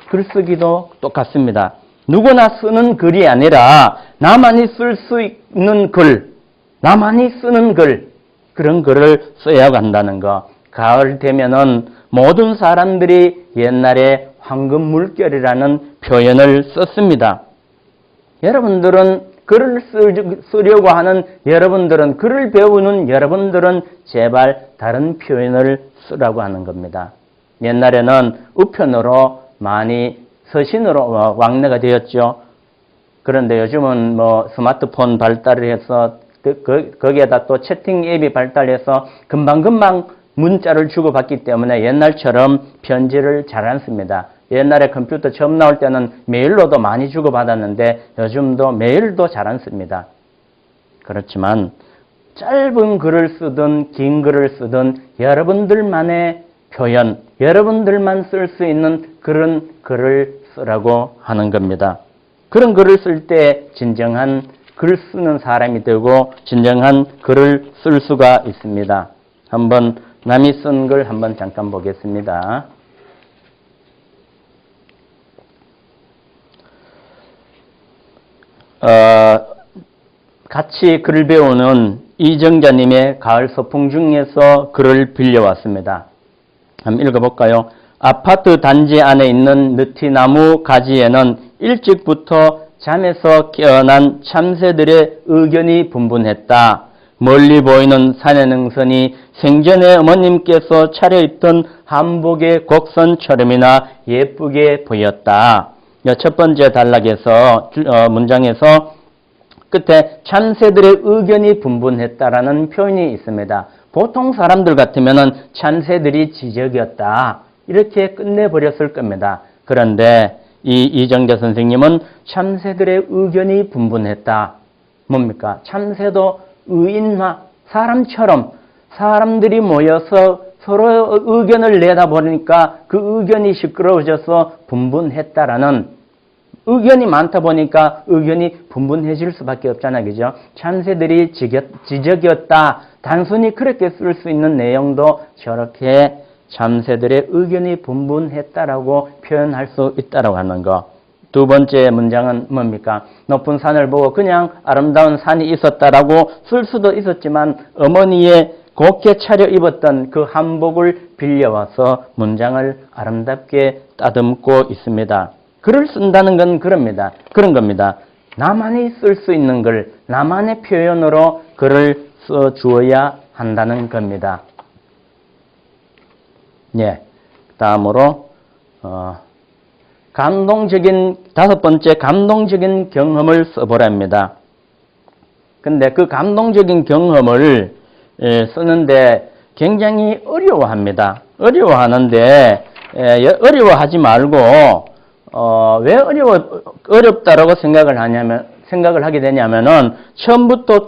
A: 글쓰기도 똑같습니다. 누구나 쓰는 글이 아니라 나만이 쓸 수 있는 글, 나만이 쓰는 글, 그런 글을 써야 한다는 거. 가을 되면은 모든 사람들이 옛날에 황금 물결이라는 표현을 썼습니다. 여러분들은 글을 쓰려고 하는 여러분들은, 글을 배우는 여러분들은 제발 다른 표현을 쓰라고 하는 겁니다. 옛날에는 우편으로 많이 서신으로 왕래가 되었죠. 그런데 요즘은 뭐 스마트폰 발달을 해서 거기에다 또 채팅 앱이 발달해서 금방금방 문자를 주고받기 때문에 옛날처럼 편지를 잘 안 씁니다. 옛날에 컴퓨터 처음 나올 때는 메일로도 많이 주고받았는데 요즘도 메일도 잘 안 씁니다. 그렇지만 짧은 글을 쓰든 긴 글을 쓰든 여러분들만의 표현, 여러분들만 쓸 수 있는 그런 글을 쓰라고 하는 겁니다. 그런 글을 쓸 때 진정한 글 쓰는 사람이 되고 진정한 글을 쓸 수가 있습니다. 한번 남이 쓴 글 한번 잠깐 보겠습니다. 같이 글을 배우는 이정자님의 가을 서풍 중에서 글을 빌려왔습니다. 한번 읽어볼까요? 아파트 단지 안에 있는 느티나무 가지에는 일찍부터 잠에서 깨어난 참새들의 의견이 분분했다. 멀리 보이는 산의 능선이 생전에 어머님께서 차려입던 한복의 곡선처럼이나 예쁘게 보였다. 첫 번째 단락에서 문장에서 끝에 참새들의 의견이 분분했다라는 표현이 있습니다. 보통 사람들 같으면 참새들이 지적이었다. 이렇게 끝내버렸을 겁니다. 그런데 이 이정자 선생님은 참새들의 의견이 분분했다. 뭡니까? 참새도 의인화, 사람처럼 사람들이 모여서 서로 의견을 내다 보니까 그 의견이 시끄러워져서 분분했다라는, 의견이 많다 보니까 의견이 분분해질 수밖에 없잖아요. 그죠? 참새들이 지적이었다. 단순히 그렇게 쓸 수 있는 내용도 저렇게 참새들의 의견이 분분했다라고 표현할 수 있다라고 하는 거. 두 번째 문장은 뭡니까? 높은 산을 보고 그냥 아름다운 산이 있었다라고 쓸 수도 있었지만 어머니의 곱게 차려입었던 그 한복을 빌려와서 문장을 아름답게 따듬고 있습니다. 글을 쓴다는 건 그런 겁니다. 나만이 쓸 수 있는 글, 나만의 표현으로 글을 써 주어야 한다는 겁니다. 예. 다음으로 다섯 번째 감동적인 경험을 써보랍니다. 근데 그 감동적인 경험을 쓰는데 굉장히 어려워합니다. 어려워하는데 어려워하지 말고 왜 어렵다라고 생각을 하게 되냐면은 처음부터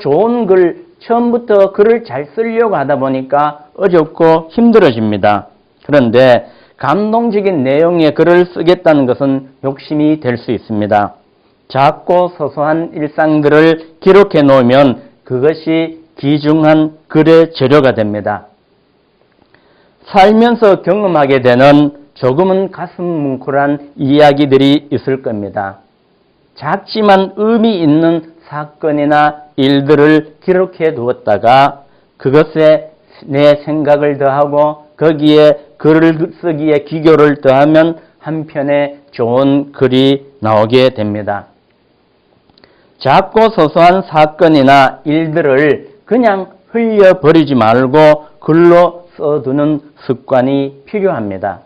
A: 글을 잘 쓰려고 하다 보니까 어렵고 힘들어집니다. 그런데 감동적인 내용의 글을 쓰겠다는 것은 욕심이 될 수 있습니다. 작고 소소한 일상들을 기록해 놓으면 그것이 귀중한 글의 재료가 됩니다. 살면서 경험하게 되는 조금은 가슴 뭉클한 이야기들이 있을 겁니다. 작지만 의미 있는 사건이나 일들을 기록해 두었다가 그것에 내 생각을 더하고 거기에 글을 쓰기에 기교를 더하면 한 편의 좋은 글이 나오게 됩니다. 작고 소소한 사건이나 일들을 그냥 흘려버리지 말고 글로 써두는 습관이 필요합니다.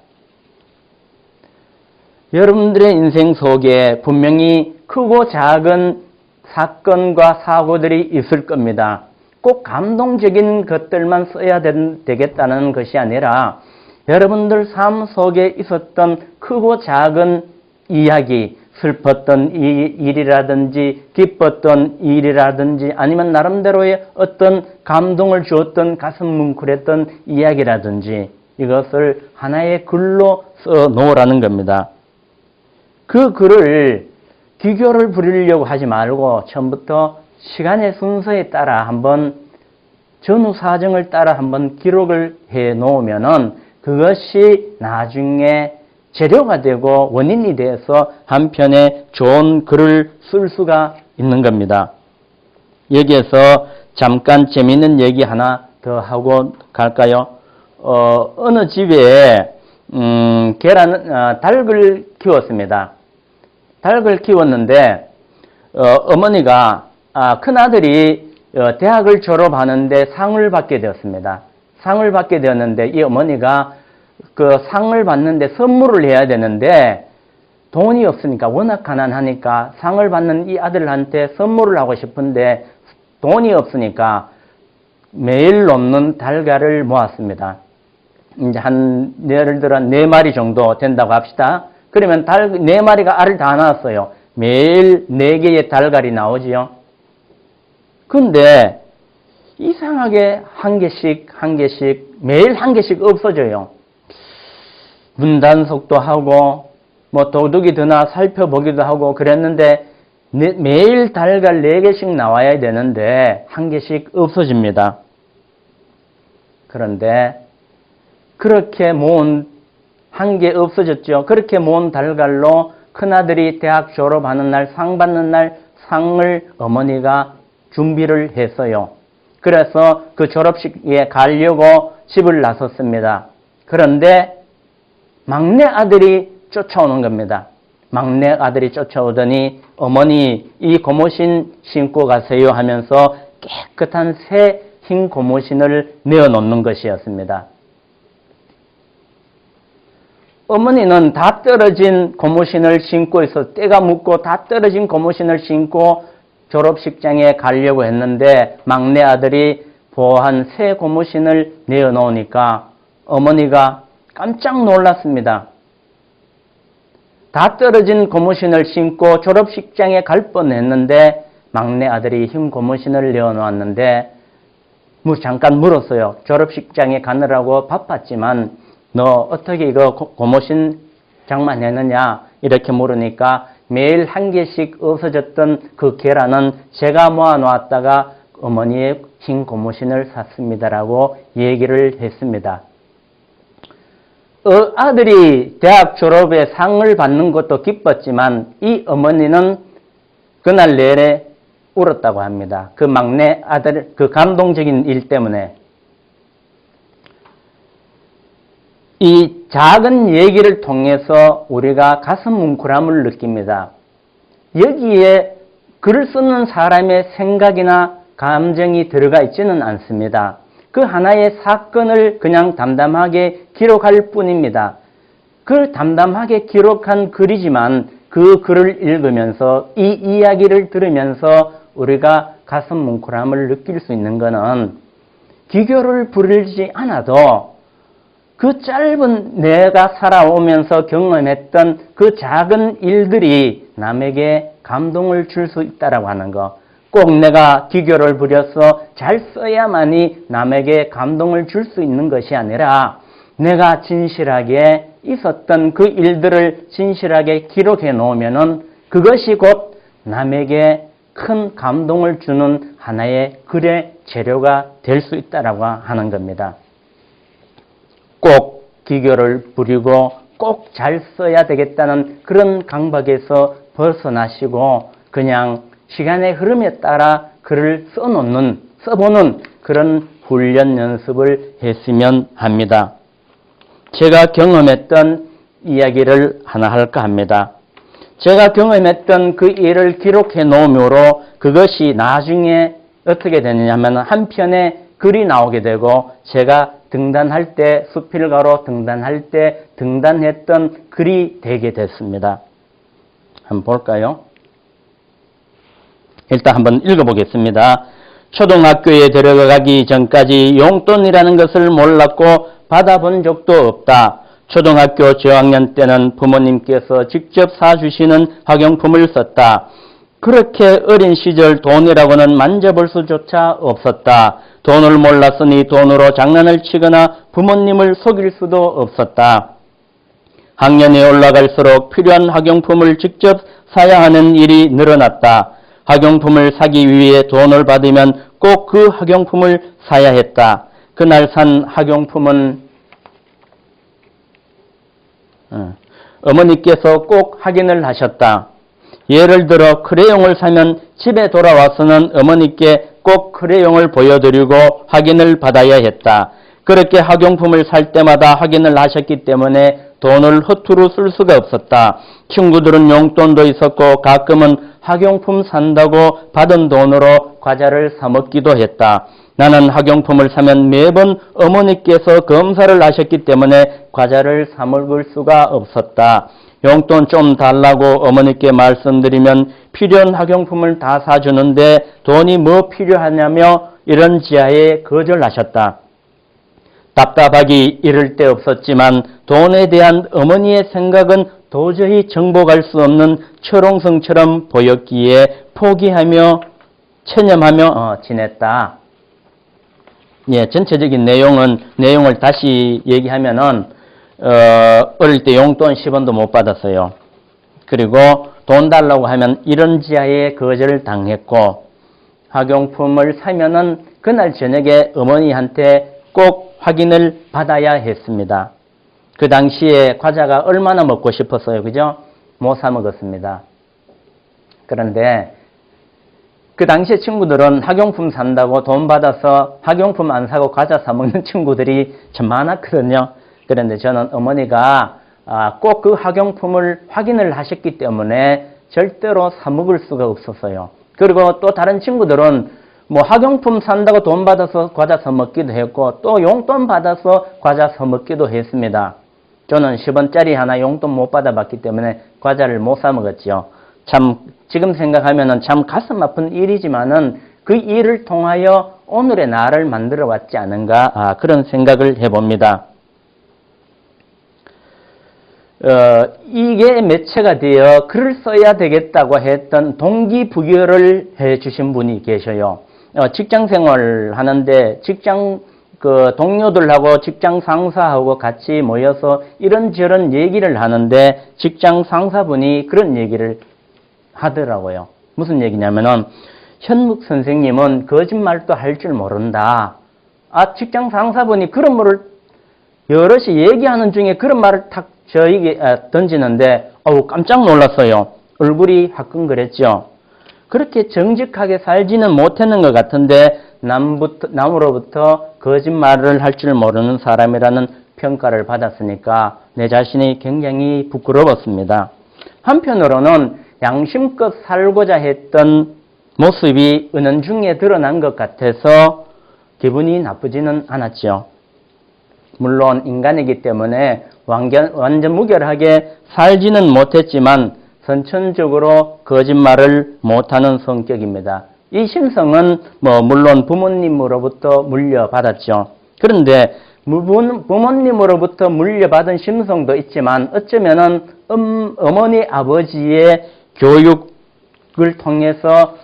A: 여러분들의 인생 속에 분명히 크고 작은 사건과 사고들이 있을 겁니다. 꼭 감동적인 것들만 써야 되겠다는 것이 아니라 여러분들 삶 속에 있었던 크고 작은 이야기, 슬펐던 일이라든지 기뻤던 일이라든지 아니면 나름대로의 어떤 감동을 주었던 가슴 뭉클했던 이야기라든지 이것을 하나의 글로 써 놓으라는 겁니다. 그 글을 기교를 부리려고 하지 말고 처음부터 시간의 순서에 따라 한번 전후 사정을 따라 한번 기록을 해 놓으면은 그것이 나중에 재료가 되고 원인이 돼서 한편의 좋은 글을 쓸 수가 있는 겁니다. 여기에서 잠깐 재미있는 얘기 하나 더 하고 갈까요? 어느 집에 닭을 키웠습니다. 닭을 키웠는데 어머니가 큰아들이 대학을 졸업하는데 상을 받게 되었습니다. 상을 받게 되었는데 이 어머니가 그 상을 받는데 선물을 해야 되는데 돈이 없으니까 워낙 가난하니까 상을 받는 이 아들한테 선물을 하고 싶은데 돈이 없으니까 매일 넘는 달걀을 모았습니다. 이제 예를 들어 4마리 정도 된다고 합시다. 그러면 4마리가 알을 다 낳았어요. 매일 4개의 달걀이 나오지요. 근데 이상하게 한 개씩 매일 한 개씩 없어져요. 문단속도 하고 뭐 도둑이 드나 살펴보기도 하고 그랬는데 매일 달걀 4개씩 나와야 되는데 한 개씩 없어집니다. 그런데 그렇게 모은 한 개 없어졌죠. 그렇게 모은 달걀로 큰아들이 대학 졸업하는 날 상 받는 날 상을 어머니가 준비를 했어요. 그래서 그 졸업식에 가려고 집을 나섰습니다. 그런데 막내 아들이 쫓아오는 겁니다. 막내 아들이 쫓아오더니 어머니 이 고무신 신고 가세요 하면서 깨끗한 새 흰 고무신을 내어놓는 것이었습니다. 어머니는 다 떨어진 고무신을 신고 있어 때가 묻고 다 떨어진 고무신을 신고 졸업식장에 가려고 했는데 막내 아들이 보한 새 고무신을 내어놓으니까 어머니가 깜짝 놀랐습니다. 다 떨어진 고무신을 신고 졸업식장에 갈 뻔했는데 막내 아들이 흰 고무신을 내어놓았는데 잠깐 물었어요. 졸업식장에 가느라고 바빴지만 너 어떻게 이거 고무신 장만했느냐 이렇게 물으니까 매일 한 개씩 없어졌던 그 계란은 제가 모아놓았다가 어머니의 흰 고무신을 샀습니다라고 얘기를 했습니다. 아들이 대학 졸업에 상을 받는 것도 기뻤지만 이 어머니는 그날 내내 울었다고 합니다. 그 막내 아들 그 감동적인 일 때문에. 이 작은 얘기를 통해서 우리가 가슴 뭉클함을 느낍니다. 여기에 글을 쓰는 사람의 생각이나 감정이 들어가 있지는 않습니다. 그 하나의 사건을 그냥 담담하게 기록할 뿐입니다. 그 담담하게 기록한 글이지만 그 글을 읽으면서 이 이야기를 들으면서 우리가 가슴 뭉클함을 느낄 수 있는 것은 기교를 부리지 않아도 그 짧은 내가 살아오면서 경험했던 그 작은 일들이 남에게 감동을 줄 수 있다라고 하는 것. 꼭 내가 기교를 부려서 잘 써야만이 남에게 감동을 줄 수 있는 것이 아니라 내가 진실하게 있었던 그 일들을 진실하게 기록해 놓으면은 그것이 곧 남에게 큰 감동을 주는 하나의 글의 재료가 될 수 있다라고 하는 겁니다. 꼭 기교를 부리고 꼭 잘 써야 되겠다는 그런 강박에서 벗어나시고 그냥 시간의 흐름에 따라 글을 써보는 그런 훈련 연습을 했으면 합니다. 제가 경험했던 이야기를 하나 할까 합니다. 제가 경험했던 그 일을 기록해 놓음으로 그것이 나중에 어떻게 되느냐면 한 편의 글이 나오게 되고 제가 등단할 때 수필가로 등단할 때 등단했던 글이 되게 됐습니다. 한번 볼까요? 일단 한번 읽어보겠습니다. 초등학교에 들어가기 전까지 용돈이라는 것을 몰랐고 받아본 적도 없다. 초등학교 저학년 때는 부모님께서 직접 사주시는 학용품을 썼다. 그렇게 어린 시절 돈이라고는 만져볼 수조차 없었다. 돈을 몰랐으니 돈으로 장난을 치거나 부모님을 속일 수도 없었다. 학년이 올라갈수록 필요한 학용품을 직접 사야 하는 일이 늘어났다. 학용품을 사기 위해 돈을 받으면 꼭 그 학용품을 사야 했다. 그날 산 학용품은 어머니께서 꼭 확인을 하셨다. 예를 들어 크레용을 사면 집에 돌아와서는 어머니께 꼭 크레용을 보여드리고 확인을 받아야 했다. 그렇게 학용품을 살 때마다 확인을 하셨기 때문에 돈을 허투루 쓸 수가 없었다. 친구들은 용돈도 있었고 가끔은 학용품 산다고 받은 돈으로 과자를 사 먹기도 했다. 나는 학용품을 사면 매번 어머니께서 검사를 하셨기 때문에 과자를 사 먹을 수가 없었다. 용돈 좀 달라고 어머니께 말씀드리면 필요한 학용품을 다 사주는데 돈이 뭐 필요하냐며 이런 지하에 거절하셨다. 답답하기 이를 데 없었지만 돈에 대한 어머니의 생각은 도저히 정복할 수 없는 철옹성처럼 보였기에 포기하며 체념하며 지냈다. 예, 전체적인 내용을 다시 얘기하면은 어릴 때 용돈 10원도 못 받았어요. 그리고 돈 달라고 하면 이런 지하에 거절을 당했고 학용품을 사면은 그날 저녁에 어머니한테 꼭 확인을 받아야 했습니다. 그 당시에 과자가 얼마나 먹고 싶었어요. 그죠? 못 사 먹었습니다. 그런데 그 당시에 친구들은 학용품 산다고 돈 받아서 학용품 안 사고 과자 사 먹는 친구들이 참 많았거든요. 그런데 저는 어머니가 꼭 그 학용품을 확인을 하셨기 때문에 절대로 사 먹을 수가 없었어요. 그리고 또 다른 친구들은 뭐 학용품 산다고 돈 받아서 과자 사 먹기도 했고 또 용돈 받아서 과자 사 먹기도 했습니다. 저는 10원짜리 하나 용돈 못 받아봤기 때문에 과자를 못 사 먹었죠. 참 지금 생각하면은 참 가슴 아픈 일이지만은 그 일을 통하여 오늘의 나를 만들어 왔지 않은가 그런 생각을 해봅니다. 이게 매체가 되어 글을 써야 되겠다고 했던 동기부여를 해 주신 분이 계셔요. 직장 생활 하는데 직장 동료들하고 직장 상사하고 같이 모여서 이런저런 얘기를 하는데 직장 상사분이 그런 얘기를 하더라고요. 무슨 얘기냐면은 현묵 선생님은 거짓말도 할 줄 모른다. 직장 상사분이 그런 말을 여럿이 얘기하는 중에 그런 말을 탁 저에게 던지는데 깜짝 놀랐어요. 얼굴이 화끈거렸죠. 그렇게 정직하게 살지는 못했는 것 같은데 남으로부터 거짓말을 할 줄 모르는 사람이라는 평가를 받았으니까 내 자신이 굉장히 부끄러웠습니다. 한편으로는 양심껏 살고자 했던 모습이 은연중에 드러난 것 같아서 기분이 나쁘지는 않았죠. 물론 인간이기 때문에 완전 무결하게 살지는 못했지만 선천적으로 거짓말을 못하는 성격입니다. 이 심성은 물론 부모님으로부터 물려받았죠. 그런데 부모님으로부터 물려받은 심성도 있지만 어쩌면은 어머니 아버지의 교육을 통해서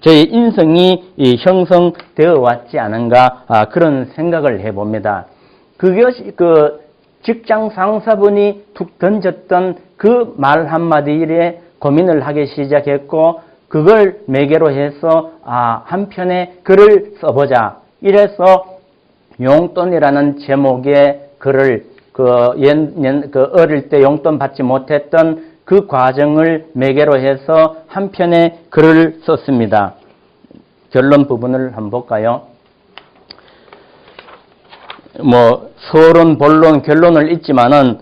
A: 저의 인성이 형성되어 왔지 않은가 그런 생각을 해봅니다. 그것이 직장 상사분이 툭 던졌던 그 말 한마디에 고민을 하기 시작했고 그걸 매개로 해서 한 편의 글을 써보자. 이래서 용돈이라는 제목의 글을 어릴 때 용돈 받지 못했던 그 과정을 매개로 해서 한 편의 글을 썼습니다. 결론 부분을 한번 볼까요? 서론, 본론, 결론을 읽지만은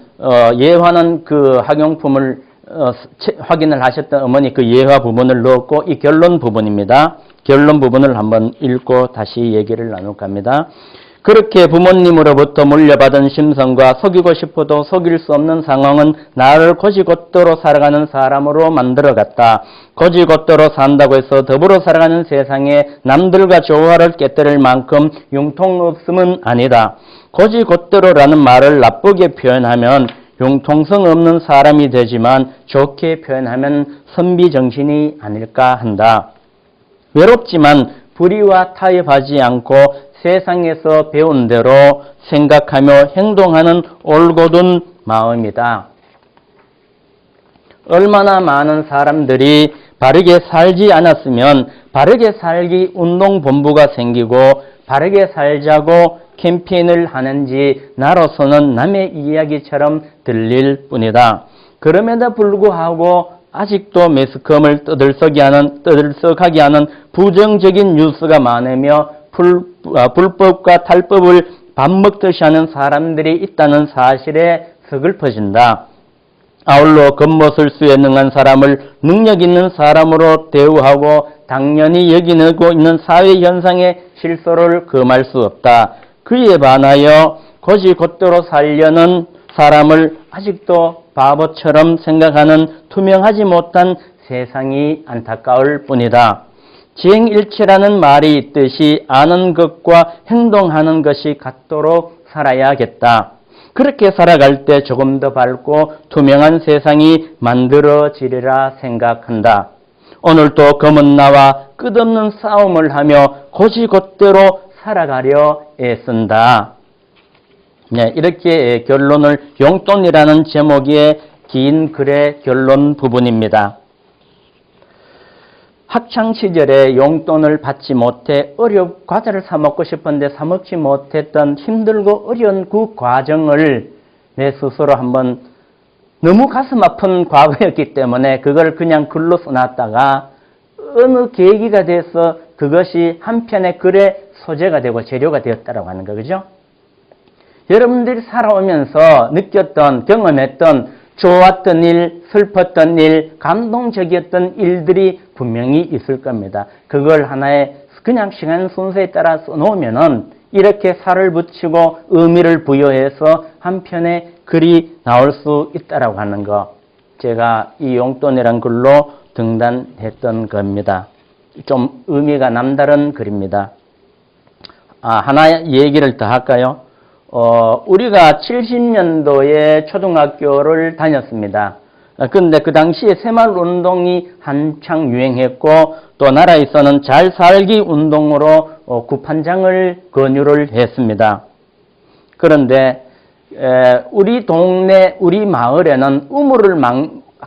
A: 예화는 그 학용품을 확인을 하셨던 어머니 그 예화 부분을 넣었고 이 결론 부분입니다. 결론 부분을 한번 읽고 다시 얘기를 나눌까 합니다. 그렇게 부모님으로부터 물려받은 심성과 속이고 싶어도 속일 수 없는 상황은 나를 곧이곧대로 살아가는 사람으로 만들어갔다. 곧이곧대로 산다고 해서 더불어 살아가는 세상에 남들과 조화를 깨뜨릴 만큼 융통없음은 아니다. 곧이곧대로라는 말을 나쁘게 표현하면 융통성 없는 사람이 되지만 좋게 표현하면 선비정신이 아닐까 한다. 외롭지만 불의와 타협하지 않고 세상에서 배운 대로 생각하며 행동하는 올곧은 마음이다. 얼마나 많은 사람들이 바르게 살지 않았으면 바르게 살기 운동본부가 생기고 바르게 살자고 캠페인을 하는지 나로서는 남의 이야기처럼 들릴 뿐이다. 그럼에도 불구하고 아직도 매스컴을 떠들썩하게 하는 부정적인 뉴스가 많으며 불법과 탈법을 밥 먹듯이 하는 사람들이 있다는 사실에 서글퍼진다. 아울러 겉멋을 수에 능한 사람을 능력 있는 사람으로 대우하고 당연히 여기고 있는 사회 현상의 실소를 금할 수 없다. 그에 반하여 곧이곧대로 살려는 사람을 아직도 바보처럼 생각하는 투명하지 못한 세상이 안타까울 뿐이다. 지행일치라는 말이 있듯이 아는 것과 행동하는 것이 같도록 살아야겠다. 그렇게 살아갈 때 조금 더 밝고 투명한 세상이 만들어지리라 생각한다. 오늘도 검은 나와 끝없는 싸움을 하며 곧이곧대로 살아가려 애쓴다. 네, 이렇게 결론을 용돈이라는 제목의 긴 글의 결론 부분입니다. 학창시절에 용돈을 받지 못해 과자를 사 먹고 싶은데 사 먹지 못했던 힘들고 어려운 그 과정을 내 스스로 한번 너무 가슴 아픈 과거였기 때문에 그걸 그냥 글로 써놨다가 어느 계기가 돼서 그것이 한편의 글의 소재가 되고 재료가 되었다라고 하는 거죠. 여러분들이 살아오면서 느꼈던, 경험했던 좋았던 일, 슬펐던 일, 감동적이었던 일들이 분명히 있을 겁니다. 그걸 하나의 그냥 시간 순서에 따라 써놓으면은 이렇게 살을 붙이고 의미를 부여해서 한 편의 글이 나올 수 있다라고 하는 거. 제가 이 용돈이란 글로 등단했던 겁니다. 좀 의미가 남다른 글입니다. 하나 얘기를 더 할까요? 우리가 70년도에 초등학교를 다녔습니다. 근데 그 당시에 새마을운동이 한창 유행했고 또 나라에서는 잘 살기 운동으로 구판장을 권유를 했습니다. 그런데 우리 동네, 우리 마을에는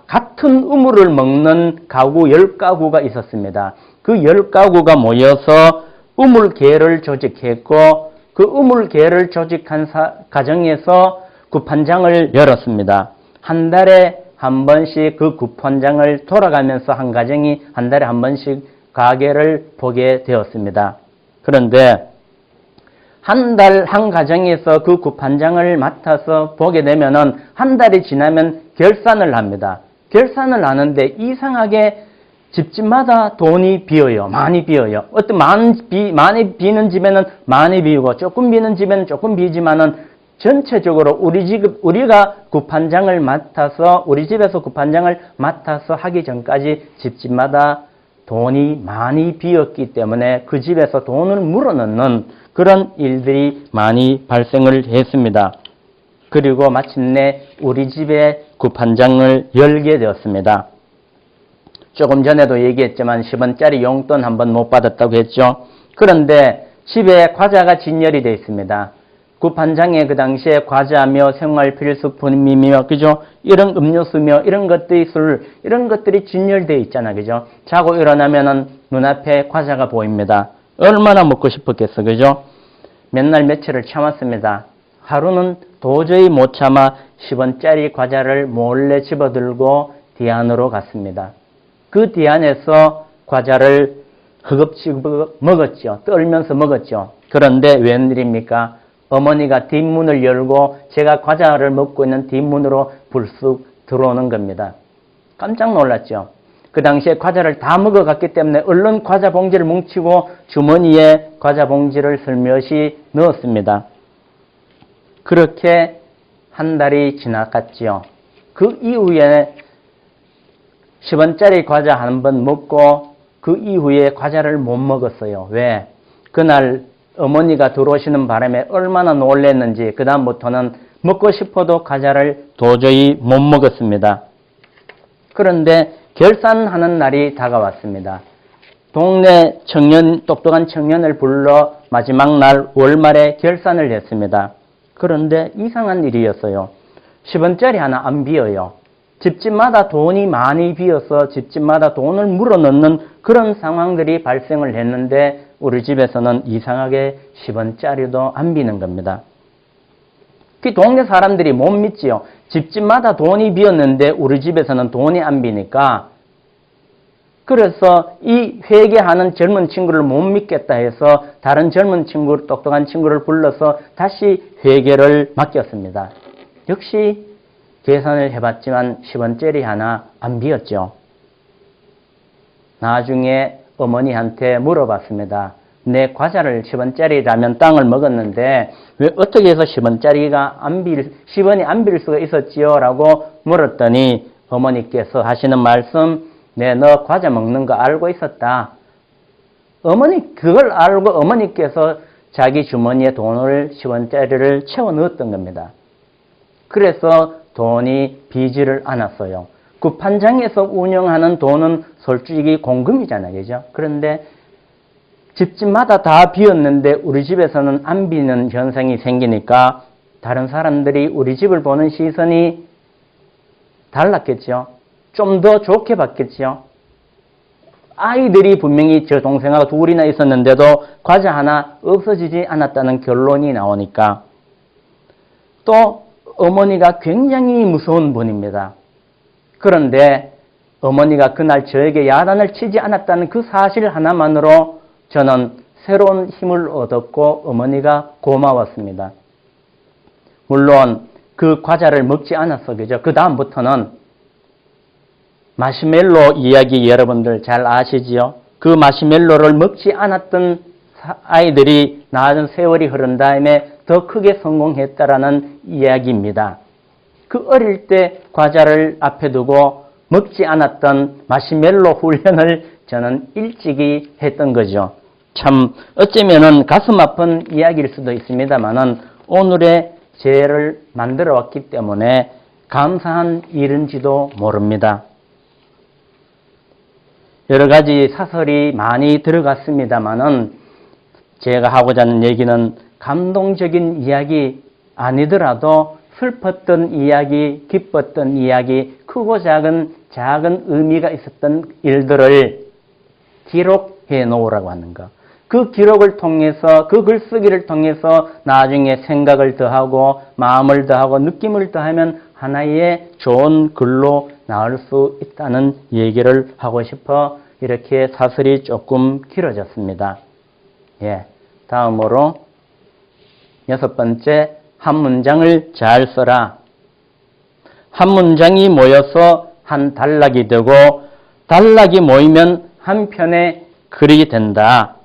A: 같은 우물을 먹는 가구 10가구가 있었습니다. 그 10가구가 모여서 우물계를 조직했고 그 우물계를 조직한 가정에서 구판장을 열었습니다. 한 달에 한 번씩 그 구판장을 돌아가면서 한 가정이 한 달에 한 번씩 가게를 보게 되었습니다. 그런데 한 달 한 가정에서 그 구판장을 맡아서 보게 되면은 한 달이 지나면 결산을 합니다. 결산을 하는데 이상하게 집집마다 돈이 비어요. 많이 비어요. 어떤 많이 비는 집에는 많이 비우고 조금 비는 집에는 조금 비지만은 전체적으로 우리가 구판장을 맡아서 우리 집에서 구판장을 맡아서 하기 전까지 집집마다 돈이 많이 비었기 때문에 그 집에서 돈을 물어넣는 그런 일들이 많이 발생을 했습니다. 그리고 마침내 우리 집에 구판장을 열게 되었습니다. 조금 전에도 얘기했지만 10원짜리 용돈 한 번 못 받았다고 했죠. 그런데 집에 과자가 진열이 되어 있습니다. 구판장에 그 당시에 과자며 생활필수품이며 그죠? 이런 음료수며 이런 것들이 진열되어 있잖아. 그죠? 자고 일어나면은 눈앞에 과자가 보입니다. 얼마나 먹고 싶었겠어. 그죠? 맨날 며칠을 참았습니다. 하루는 도저히 못 참아 10원짜리 과자를 몰래 집어들고 뒤안으로 갔습니다. 그 뒤안에서 과자를 허겁지겁 먹었죠. 떨면서 먹었죠. 그런데 웬일입니까? 어머니가 뒷문을 열고 제가 과자를 먹고 있는 뒷문으로 불쑥 들어오는 겁니다. 깜짝 놀랐죠. 그 당시에 과자를 다 먹어갔기 때문에 얼른 과자 봉지를 뭉치고 주머니에 과자 봉지를 슬며시 넣었습니다. 그렇게 한 달이 지나갔지요. 그 이후에 10원짜리 과자 한 번 먹고 그 이후에 과자를 못 먹었어요. 왜? 그날 어머니가 들어오시는 바람에 얼마나 놀랐는지 그 다음부터는 먹고 싶어도 과자를 도저히 못 먹었습니다. 그런데 결산하는 날이 다가왔습니다. 동네 청년, 똑똑한 청년을 불러 마지막 날 월말에 결산을 했습니다. 그런데 이상한 일이었어요. 10원짜리 하나 안 비어요. 집집마다 돈이 많이 비어서 집집마다 돈을 물어넣는 그런 상황들이 발생을 했는데 우리 집에서는 이상하게 10원짜리도 안 비는 겁니다. 그 동네 사람들이 못 믿지요. 집집마다 돈이 비었는데 우리 집에서는 돈이 안 비니까 그래서 이 회계하는 젊은 친구를 못 믿겠다 해서 다른 젊은 친구, 똑똑한 친구를 불러서 다시 회계를 맡겼습니다. 역시 계산을 해봤지만 10원짜리 하나 안 비었죠. 나중에 어머니한테 물어봤습니다. 내 과자를 10원짜리라면 땅을 먹었는데 왜 어떻게 해서 10원짜리가 10원이 안 빌 수가 있었지요? 라고 물었더니 어머니께서 하시는 말씀, 네, 너 과자 먹는 거 알고 있었다. 어머니 그걸 알고 어머니께서 자기 주머니에 돈을 10원짜리를 채워 넣었던 겁니다. 그래서 돈이 비지를 않았어요. 그 판장에서 운영하는 돈은 솔직히 공금이잖아요. 그죠? 그런데 집집마다 다 비었는데 우리 집에서는 안 비는 현상이 생기니까 다른 사람들이 우리 집을 보는 시선이 달랐겠죠. 좀 더 좋게 봤겠죠. 아이들이 분명히 저 동생하고 둘이나 있었는데도 과자 하나 없어지지 않았다는 결론이 나오니까 또 어머니가 굉장히 무서운 분입니다. 그런데 어머니가 그날 저에게 야단을 치지 않았다는 그 사실 하나만으로 저는 새로운 힘을 얻었고 어머니가 고마웠습니다. 물론 그 과자를 먹지 않았어. 그죠? 그 다음부터는 마시멜로 이야기 여러분들 잘 아시지요? 그 마시멜로를 먹지 않았던 아이들이 나중 세월이 흐른 다음에 더 크게 성공했다라는 이야기입니다. 그 어릴 때 과자를 앞에 두고 먹지 않았던 마시멜로 훈련을 저는 일찍이 했던 거죠. 참 어쩌면은 가슴 아픈 이야기일 수도 있습니다만은 오늘의 죄를 만들어 왔기 때문에 감사한 일인지도 모릅니다. 여러 가지 사설이 많이 들어갔습니다만은 제가 하고자 하는 얘기는 감동적인 이야기 아니더라도 슬펐던 이야기, 기뻤던 이야기, 크고 작은 의미가 있었던 일들을 기록해 놓으라고 하는 것. 그 기록을 통해서, 그 글쓰기를 통해서 나중에 생각을 더하고 마음을 더하고 느낌을 더하면 하나의 좋은 글로 나올 수 있다는 얘기를 하고 싶어 이렇게 사설이 조금 길어졌습니다. 예, 다음으로 6번째, 한 문장을 잘 써라. 한 문장이 모여서 한 단락이 되고 단락이 모이면 한 편의 글이 된다.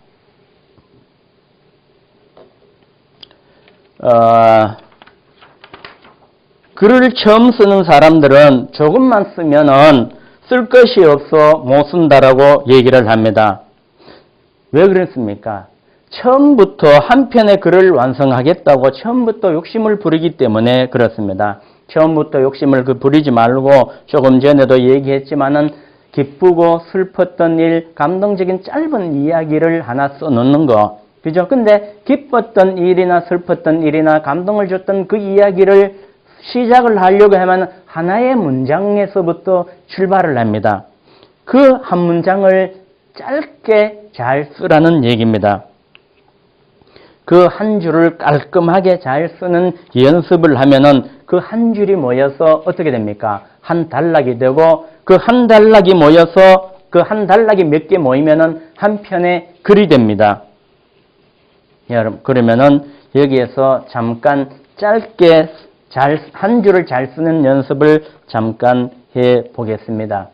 A: 글을 처음 쓰는 사람들은 조금만 쓰면은 쓸 것이 없어 못 쓴다라고 얘기를 합니다. 왜 그렇습니까? 처음부터 한 편의 글을 완성하겠다고 처음부터 욕심을 부리기 때문에 그렇습니다. 처음부터 욕심을 부리지 말고 조금 전에도 얘기했지만은 기쁘고 슬펐던 일, 감동적인 짧은 이야기를 하나 써놓는 거. 그죠? 근데 기뻤던 일이나 슬펐던 일이나 감동을 줬던 그 이야기를 시작을 하려고 하면 하나의 문장에서부터 출발을 합니다. 그 한 문장을 짧게 잘 쓰라는 얘기입니다. 그 한 줄을 깔끔하게 잘 쓰는 연습을 하면은 그 한 줄이 모여서 어떻게 됩니까? 한 단락이 되고 그 한 단락이 모여서 그 한 단락이 몇 개 모이면은 한 편의 글이 됩니다. 여러분, 그러면은 여기에서 잠깐 짧게 한 줄을 잘 쓰는 연습을 잠깐 해 보겠습니다.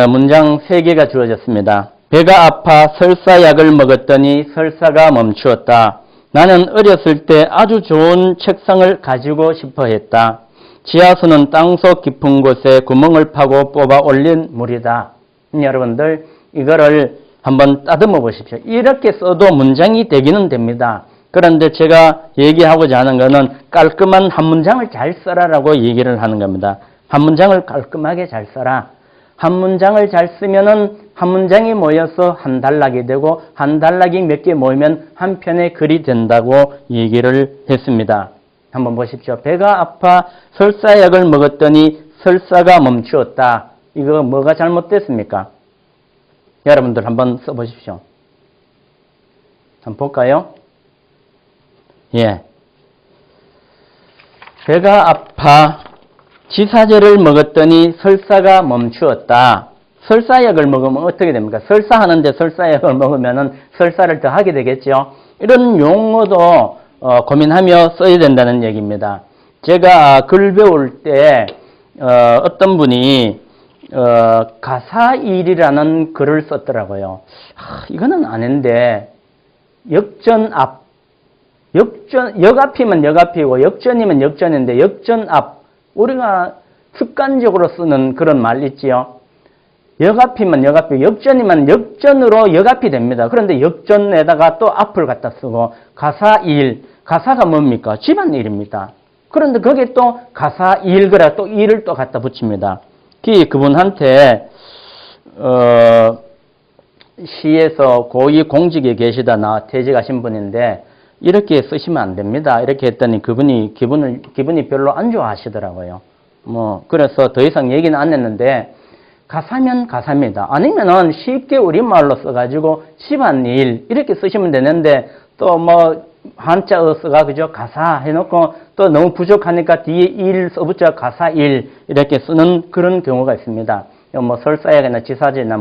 A: 문장 3개가 주어졌습니다. 배가 아파 설사약을 먹었더니 설사가 멈추었다. 나는 어렸을 때 아주 좋은 책상을 가지고 싶어 했다. 지하수는 땅속 깊은 곳에 구멍을 파고 뽑아 올린 물이다. 여러분들 이거를 한번 따듬어 보십시오. 이렇게 써도 문장이 되기는 됩니다. 그런데 제가 얘기하고자 하는 것은 깔끔한 한 문장을 잘 써라라고 얘기를 하는 겁니다. 한 문장을 깔끔하게 잘 써라. 한 문장을 잘 쓰면은 한 문장이 모여서 한 단락이 되고 한 단락이 몇 개 모이면 한 편의 글이 된다고 얘기를 했습니다. 한번 보십시오. 배가 아파 설사약을 먹었더니 설사가 멈추었다. 이거 뭐가 잘못됐습니까? 여러분들 한번 써보십시오. 한번 볼까요? 예. 배가 아파 지사제를 먹었더니 설사가 멈추었다. 설사약을 먹으면 어떻게 됩니까? 설사하는데 설사약을 먹으면 설사를 더 하게 되겠죠. 이런 용어도 고민하며 써야 된다는 얘기입니다. 제가 글 배울 때 어떤 분이 가사일이라는 글을 썼더라고요. 이거는 아닌데 역전 앞 역앞이면 역앞이고 역전이면 역전인데 역전 앞 우리가 습관적으로 쓰는 그런 말 있지요. 역앞이면 역앞이고 역전이면 역전으로 역앞이 됩니다. 그런데 역전에다가 또 앞을 갖다 쓰고 가사일 가사가 뭡니까? 집안일입니다. 그런데 거기에 또 가사일 그래 또 일을 또 갖다 붙입니다. 그분한테 시에서 고위 공직에 계시다 나 퇴직하신 분인데 이렇게 쓰시면 안 됩니다. 이렇게 했더니 그분이 기분이 별로 안 좋아하시더라고요. 그래서 더 이상 얘기는 안 했는데 가사면 가사입니다. 아니면은 쉽게 우리말로 써가지고 집안일 이렇게 쓰시면 되는데 또 한자어 써가 그죠? 가사 해놓고 또 너무 부족하니까 뒤에 일 써붙여 가사일 이렇게 쓰는 그런 경우가 있습니다. 설사약이나 지사제나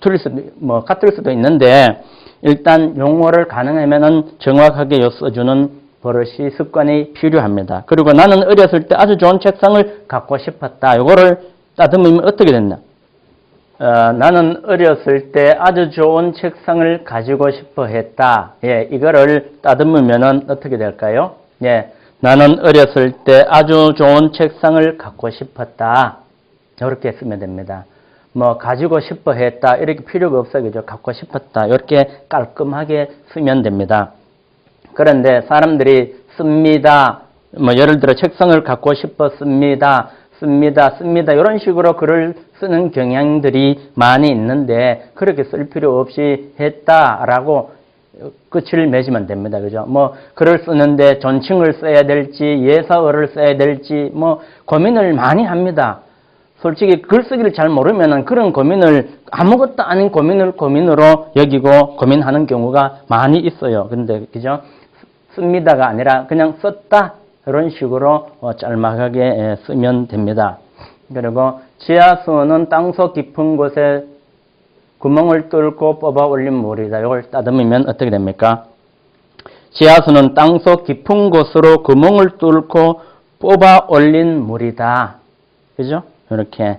A: 틀릴 수도 같을 수도 있는데 일단 용어를 가능하면은 정확하게 써주는 버릇이 습관이 필요합니다. 그리고 나는 어렸을 때 아주 좋은 책상을 갖고 싶었다. 요거를 따듬으면 어떻게 됐나? 나는 어렸을 때 아주 좋은 책상을 가지고 싶어 했다. 예, 이거를 따듬으면은 어떻게 될까요? 예, 나는 어렸을 때 아주 좋은 책상을 갖고 싶었다. 이렇게 쓰면 됩니다. 가지고 싶어 했다. 이렇게 필요가 없어요. 그죠? 갖고 싶었다. 이렇게 깔끔하게 쓰면 됩니다. 그런데 사람들이 씁니다. 예를 들어 책상을 갖고 싶었습니다. 씁니다. 이런 식으로 글을 쓰는 경향들이 많이 있는데 그렇게 쓸 필요 없이 했다라고 끝을 맺으면 됩니다. 그죠? 글을 쓰는데 존칭을 써야 될지 예사어를 써야 될지 고민을 많이 합니다. 솔직히 글쓰기를 잘 모르면 그런 고민을 아무것도 아닌 고민으로 여기고 고민하는 경우가 많이 있어요. 근데 그죠? 씁니다가 아니라 그냥 썼다 이런 식으로 짤막하게 쓰면 됩니다. 그리고 지하수는 땅속 깊은 곳에 구멍을 뚫고 뽑아 올린 물이다. 이걸 따듬으면 어떻게 됩니까? 지하수는 땅속 깊은 곳으로 구멍을 뚫고 뽑아 올린 물이다. 그죠? 이렇게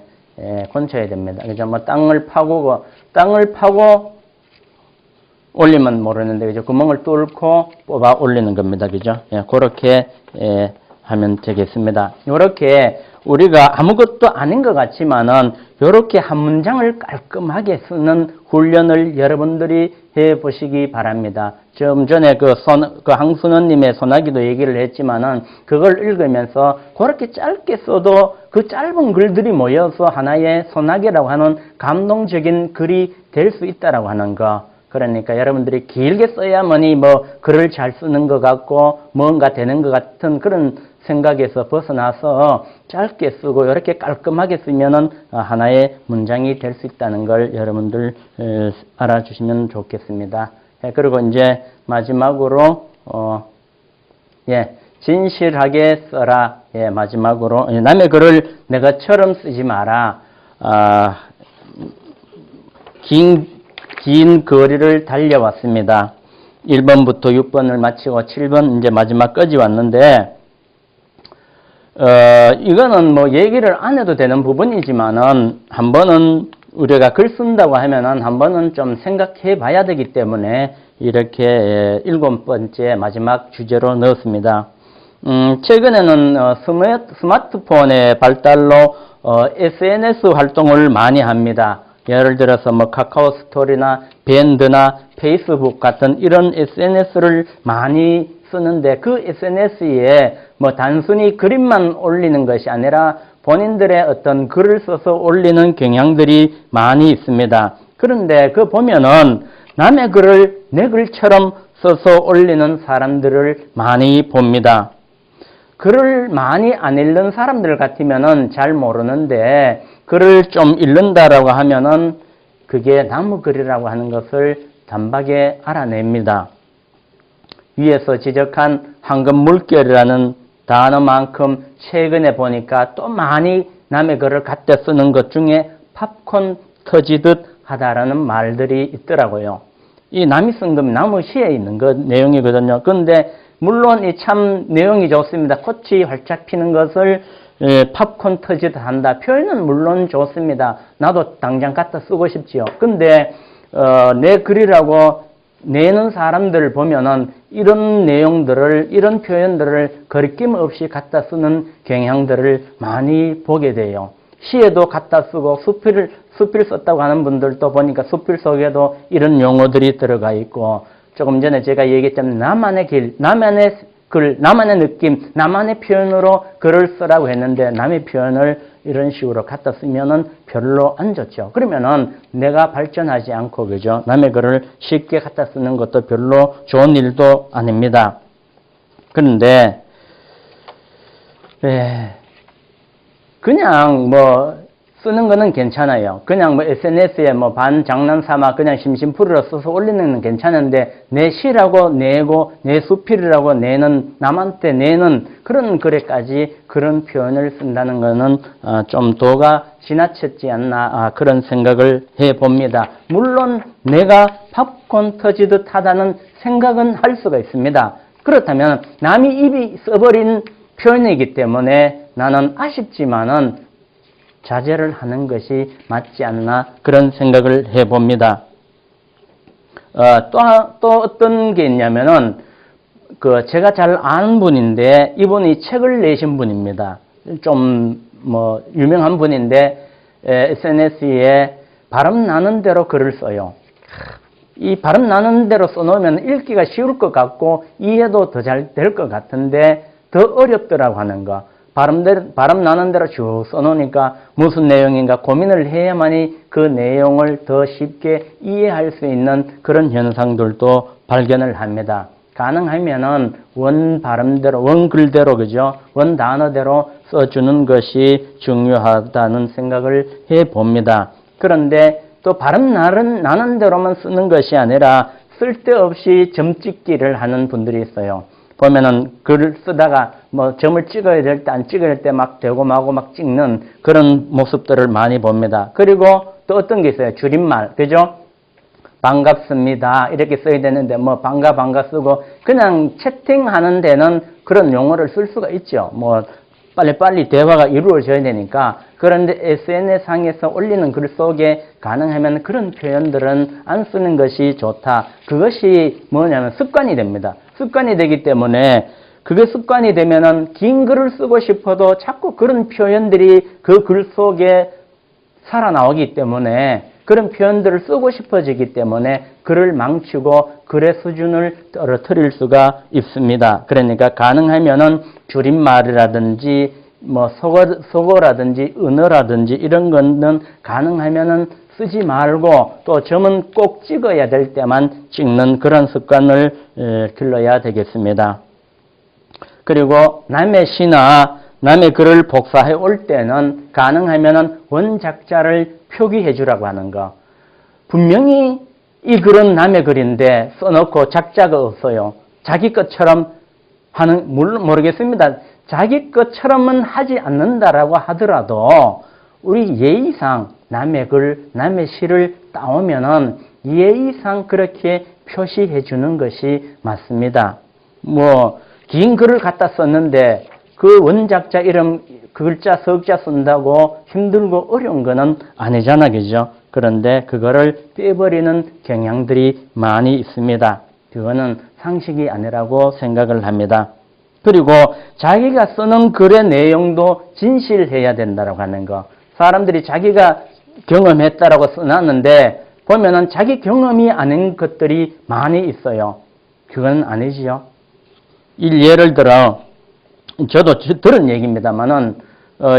A: 건쳐야 됩니다. 그죠? 땅을 파고 올리면 모르는데, 그죠? 구멍을 뚫고 뽑아 올리는 겁니다. 그죠? 그렇게 하면 되겠습니다. 이렇게 우리가 아무것도 아닌 것 같지만은 이렇게 한 문장을 깔끔하게 쓰는 훈련을 여러분들이 해 보시기 바랍니다. 좀 전에 그 항순원님의 소나기도 얘기를 했지만은 그걸 읽으면서 그렇게 짧게 써도 그 짧은 글들이 모여서 하나의 소나기라고 하는 감동적인 글이 될 수 있다라고 하는 거. 그러니까 여러분들이 길게 써야만이 글을 잘 쓰는 것 같고 뭔가 되는 것 같은 그런 생각에서 벗어나서 짧게 쓰고 이렇게 깔끔하게 쓰면은 하나의 문장이 될 수 있다는 걸 여러분들 알아주시면 좋겠습니다. 그리고 이제 마지막으로 진실하게 써라. 마지막으로 남의 글을 내가처럼 쓰지 마라. 긴 거리를 달려왔습니다. 1번부터 6번을 마치고 7번 이제 마지막까지 왔는데 이거는 뭐 얘기를 안 해도 되는 부분이지만은 한 번은 우리가 글 쓴다고 하면은 한 번은 좀 생각해 봐야 되기 때문에 이렇게 7번째 마지막 주제로 넣었습니다. 최근에는 스마트폰의 발달로 SNS 활동을 많이 합니다. 예를 들어서 뭐 카카오 스토리나 밴드나 페이스북 같은 이런 SNS를 많이 쓰는데 그 SNS에 뭐 단순히 그림만 올리는 것이 아니라 본인들의 어떤 글을 써서 올리는 경향들이 많이 있습니다. 그런데 그 보면은 남의 글을 내 글처럼 써서 올리는 사람들을 많이 봅니다. 글을 많이 안 읽는 사람들 같으면은 잘 모르는데 글을 좀 읽는다라고 하면은 그게 나무 글이라고 하는 것을 단박에 알아냅니다. 위에서 지적한 황금 물결이라는 단어만큼 최근에 보니까 또 많이 남의 글을 갖다 쓰는 것 중에 팝콘 터지듯 하다라는 말들이 있더라고요. 이 남이 쓴 건 나무 시에 있는 그 내용이거든요. 그런데 물론 이 참 내용이 좋습니다. 꽃이 활짝 피는 것을 팝콘 터지듯 한다. 표현은 물론 좋습니다. 나도 당장 갖다 쓰고 싶지요. 근데 내 글이라고 내는 사람들을 보면은 이런 내용들을, 이런 표현들을 거리낌 없이 갖다 쓰는 경향들을 많이 보게 돼요. 시에도 갖다 쓰고 수필 썼다고 하는 분들도 보니까 수필 속에도 이런 용어들이 들어가 있고, 조금 전에 제가 얘기했지만 나만의 길, 나만의 글, 나만의 느낌, 나만의 표현으로 글을 쓰라고 했는데 남의 표현을 이런 식으로 갖다 쓰면은 별로 안 좋죠. 그러면은 내가 발전하지 않고, 그죠? 남의 글을 쉽게 갖다 쓰는 것도 별로 좋은 일도 아닙니다. 그런데, 그냥 뭐, 쓰는 거는 괜찮아요. 그냥 뭐 SNS에 뭐 반 장난 삼아 그냥 심심풀이로 써서 올리는 건 괜찮은데 내 시라고 내고 내 수필이라고 내는, 남한테 내는 그런 글에까지 그런 표현을 쓴다는 거는 좀 도가 지나쳤지 않나 그런 생각을 해봅니다. 물론 내가 팝콘 터지듯 하다는 생각은 할 수가 있습니다. 그렇다면 남이 입이 써버린 표현이기 때문에 나는 아쉽지만은 자제를 하는 것이 맞지 않나 그런 생각을 해봅니다. 또 어떤 게 있냐면은 제가 잘 아는 분인데 이분이 책을 내신 분입니다. 좀 뭐 유명한 분인데 SNS에 바람 나는 대로 글을 써요. 이 바람 나는 대로 써놓으면 읽기가 쉬울 것 같고 이해도 더 잘 될 것 같은데 더 어렵더라고 하는 거. 바람 나는 대로 쭉 써놓으니까 무슨 내용인가 고민을 해야만이 그 내용을 더 쉽게 이해할 수 있는 그런 현상들도 발견을 합니다. 가능하면은 원 발음대로, 원 글대로, 그죠? 원 단어대로 써주는 것이 중요하다는 생각을 해봅니다. 그런데 또 바람 나는 대로만 쓰는 것이 아니라 쓸데없이 점찍기를 하는 분들이 있어요. 보면은 글을 쓰다가 뭐 점을 찍어야 될 때 안 찍어야 될 때 막 대고 마고 막 찍는 그런 모습들을 많이 봅니다. 그리고 또 어떤 게 있어요? 줄임말, 그죠? 반갑습니다 이렇게 써야 되는데 뭐 반가 쓰고 그냥 채팅하는 데는 그런 용어를 쓸 수가 있죠. 뭐 빨리빨리 대화가 이루어져야 되니까. 그런데 SNS상에서 올리는 글 속에 가능하면 그런 표현들은 안 쓰는 것이 좋다. 그것이 뭐냐면 습관이 됩니다. 습관이 되기 때문에 그게 습관이 되면은 긴 글을 쓰고 싶어도 자꾸 그런 표현들이 그 글 속에 살아나오기 때문에 그런 표현들을 쓰고 싶어지기 때문에 글을 망치고 글의 수준을 떨어뜨릴 수가 있습니다. 그러니까 가능하면은 줄임말이라든지 뭐 속어라든지 은어라든지 이런 거는 가능하면은 쓰지 말고 또 점은 꼭 찍어야 될 때만 찍는 그런 습관을 길러야 되겠습니다. 그리고 남의 시나 남의 글을 복사해 올 때는 가능하면은 원작자를 표기해 주라고 하는 거. 분명히 이 글은 남의 글인데 써놓고 작자가 없어요. 자기 것처럼 하는, 물론 모르겠습니다. 자기 것처럼은 하지 않는다라고 하더라도 우리 예의상 남의 글, 남의 시를 따오면은 예의상 그렇게 표시해 주는 것이 맞습니다. 뭐 긴 글을 갖다 썼는데 그 원작자 이름 글자 석자 쓴다고 힘들고 어려운 거는 아니잖아, 그죠? 그런데 그거를 빼버리는 경향들이 많이 있습니다. 그거는 상식이 아니라고 생각을 합니다. 그리고 자기가 쓰는 글의 내용도 진실해야 된다고 하는 거. 사람들이 자기가 경험했다라고 써놨는데 보면은 자기 경험이 아닌 것들이 많이 있어요. 그건 아니지요. 예를 들어 저도 들은 얘기입니다만은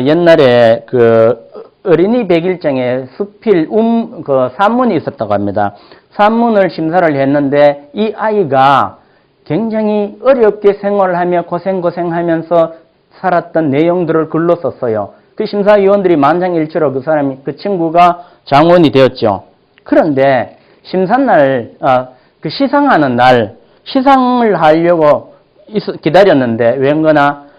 A: 옛날에 그 어린이 백일장에 수필 그 산문이 있었다고 합니다. 산문을 심사를 했는데 이 아이가 굉장히 어렵게 생활을 하며 고생하면서 살았던 내용들을 글로 썼어요. 그 심사위원들이 만장일치로 그 친구가 장원이 되었죠. 그런데 심사날, 그 시상하는 날, 시상을 하려고 기다렸는데, 웬거나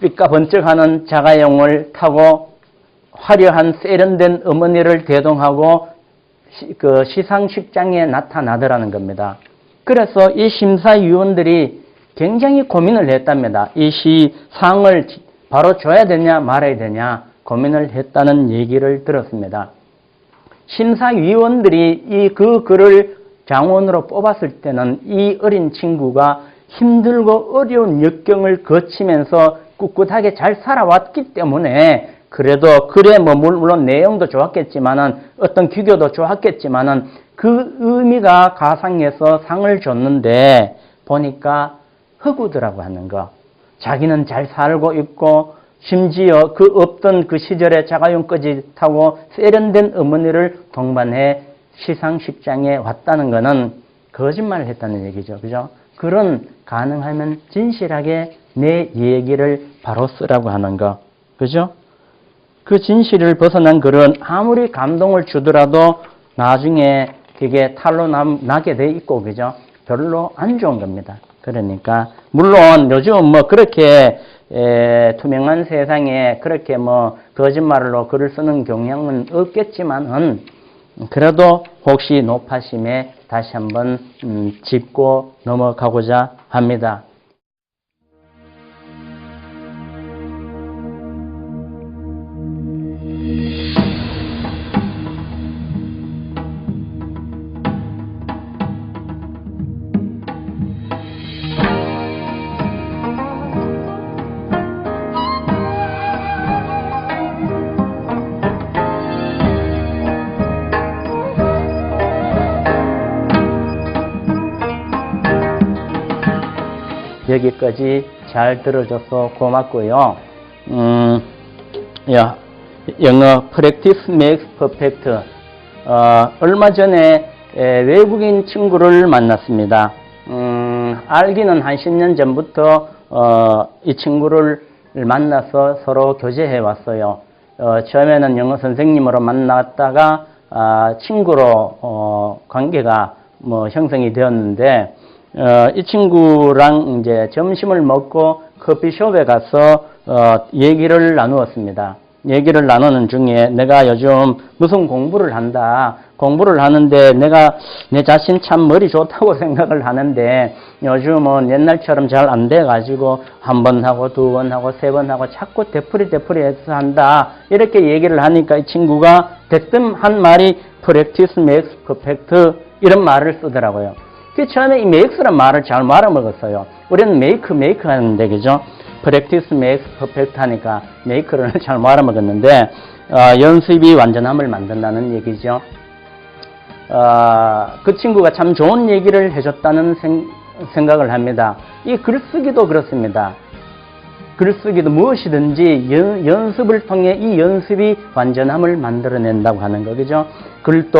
A: 삐까번쩍하는 자가용을 타고 화려한 세련된 어머니를 대동하고 그 시상식장에 나타나더라는 겁니다. 그래서 이 심사위원들이 굉장히 고민을 했답니다. 이 시상을 바로 줘야 되냐 말아야 되냐 고민을 했다는 얘기를 들었습니다. 심사위원들이 그 글을 장원으로 뽑았을 때는 이 어린 친구가 힘들고 어려운 역경을 거치면서 꿋꿋하게 잘 살아왔기 때문에 그래도 글에 뭐 물론 내용도 좋았겠지만은 어떤 기교도 좋았겠지만은 그 의미가 가상해서 상을 줬는데 보니까 허구더라고 하는 거. 자기는 잘 살고 있고 심지어 그 없던 그 시절에 자가용까지 타고 세련된 어머니를 동반해 시상식장에 왔다는 거는 거짓말을 했다는 얘기죠. 그죠? 글은 가능하면 진실하게 내 얘기를 바로 쓰라고 하는 거. 그죠? 그 진실을 벗어난 글은 아무리 감동을 주더라도 나중에 그게 탈로 나게 돼 있고, 그죠? 별로 안 좋은 겁니다. 그러니까, 물론 요즘 뭐 그렇게 투명한 세상에 그렇게 뭐 거짓말로 글을 쓰는 경향은 없겠지만은 그래도 혹시 높아심에 다시 한번 짚고 넘어가고자 합니다. 여기까지 잘 들어줘서 고맙고요. 영어 practice makes perfect. 얼마 전에 외국인 친구를 만났습니다. 알기는 한 10년 전부터 이 친구를 만나서 서로 교제해 왔어요. 처음에는 영어 선생님으로 만났다가 친구로 관계가 뭐 형성이 되었는데 이 친구랑 이제 점심을 먹고 커피숍에 가서 얘기를 나누었습니다. 얘기를 나누는 중에 내가 요즘 무슨 공부를 한다. 공부를 하는데 내가 내 자신 참 머리 좋다고 생각을 하는데 요즘은 옛날처럼 잘 안 돼가지고 한 번 하고 두 번 하고 세 번 하고 자꾸 되풀이해서 한다. 이렇게 얘기를 하니까 이 친구가 대뜸 한 말이 practice makes perfect 이런 말을 쓰더라고요. 그 처음에 이 make란 말을 잘 말아먹었어요. 우리는 make 하는데, 그죠? practice makes perfect 하니까 make를 잘 말아먹었는데, 연습이 완전함을 만든다는 얘기죠. 그 친구가 참 좋은 얘기를 해줬다는 생각을 합니다. 이 글쓰기도 그렇습니다. 글쓰기도 무엇이든지 연습을 통해 이 연습이 완전함을 만들어낸다고 하는 거죠. 글도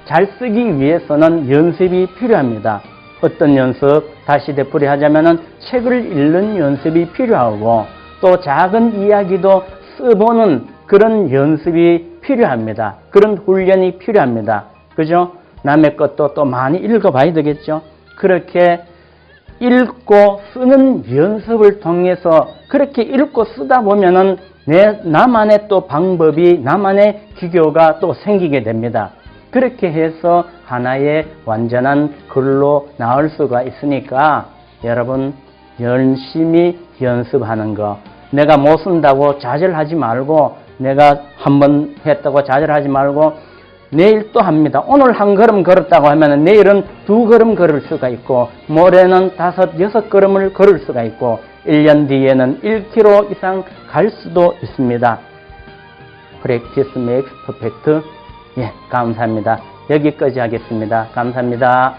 A: 잘 쓰기 위해서는 연습이 필요합니다. 어떤 연습? 다시 되풀이하자면은 책을 읽는 연습이 필요하고 또 작은 이야기도 써보는 그런 연습이 필요합니다. 그런 훈련이 필요합니다. 그죠? 남의 것도 또 많이 읽어봐야 되겠죠? 그렇게 읽고 쓰는 연습을 통해서 그렇게 읽고 쓰다 보면은 나만의 또 방법이, 나만의 기교가 또 생기게 됩니다. 그렇게 해서 하나의 완전한 글로 나올 수가 있으니까 여러분 열심히 연습하는 거. 내가 못 쓴다고 좌절하지 말고, 내가 한 번 했다고 좌절하지 말고, 내일 또 합니다. 오늘 한 걸음 걸었다고 하면 내일은 2걸음 걸을 수가 있고, 모레는 5, 6걸음을 걸을 수가 있고, 1년 뒤에는 1km 이상 갈 수도 있습니다. Practice makes perfect. 예, 감사합니다. 여기까지 하겠습니다. 감사합니다.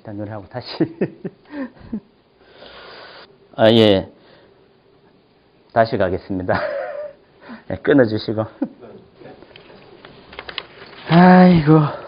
A: 일단 노래하고 다시. 예. 다시 가겠습니다. 네, 끊어주시고. 아이고.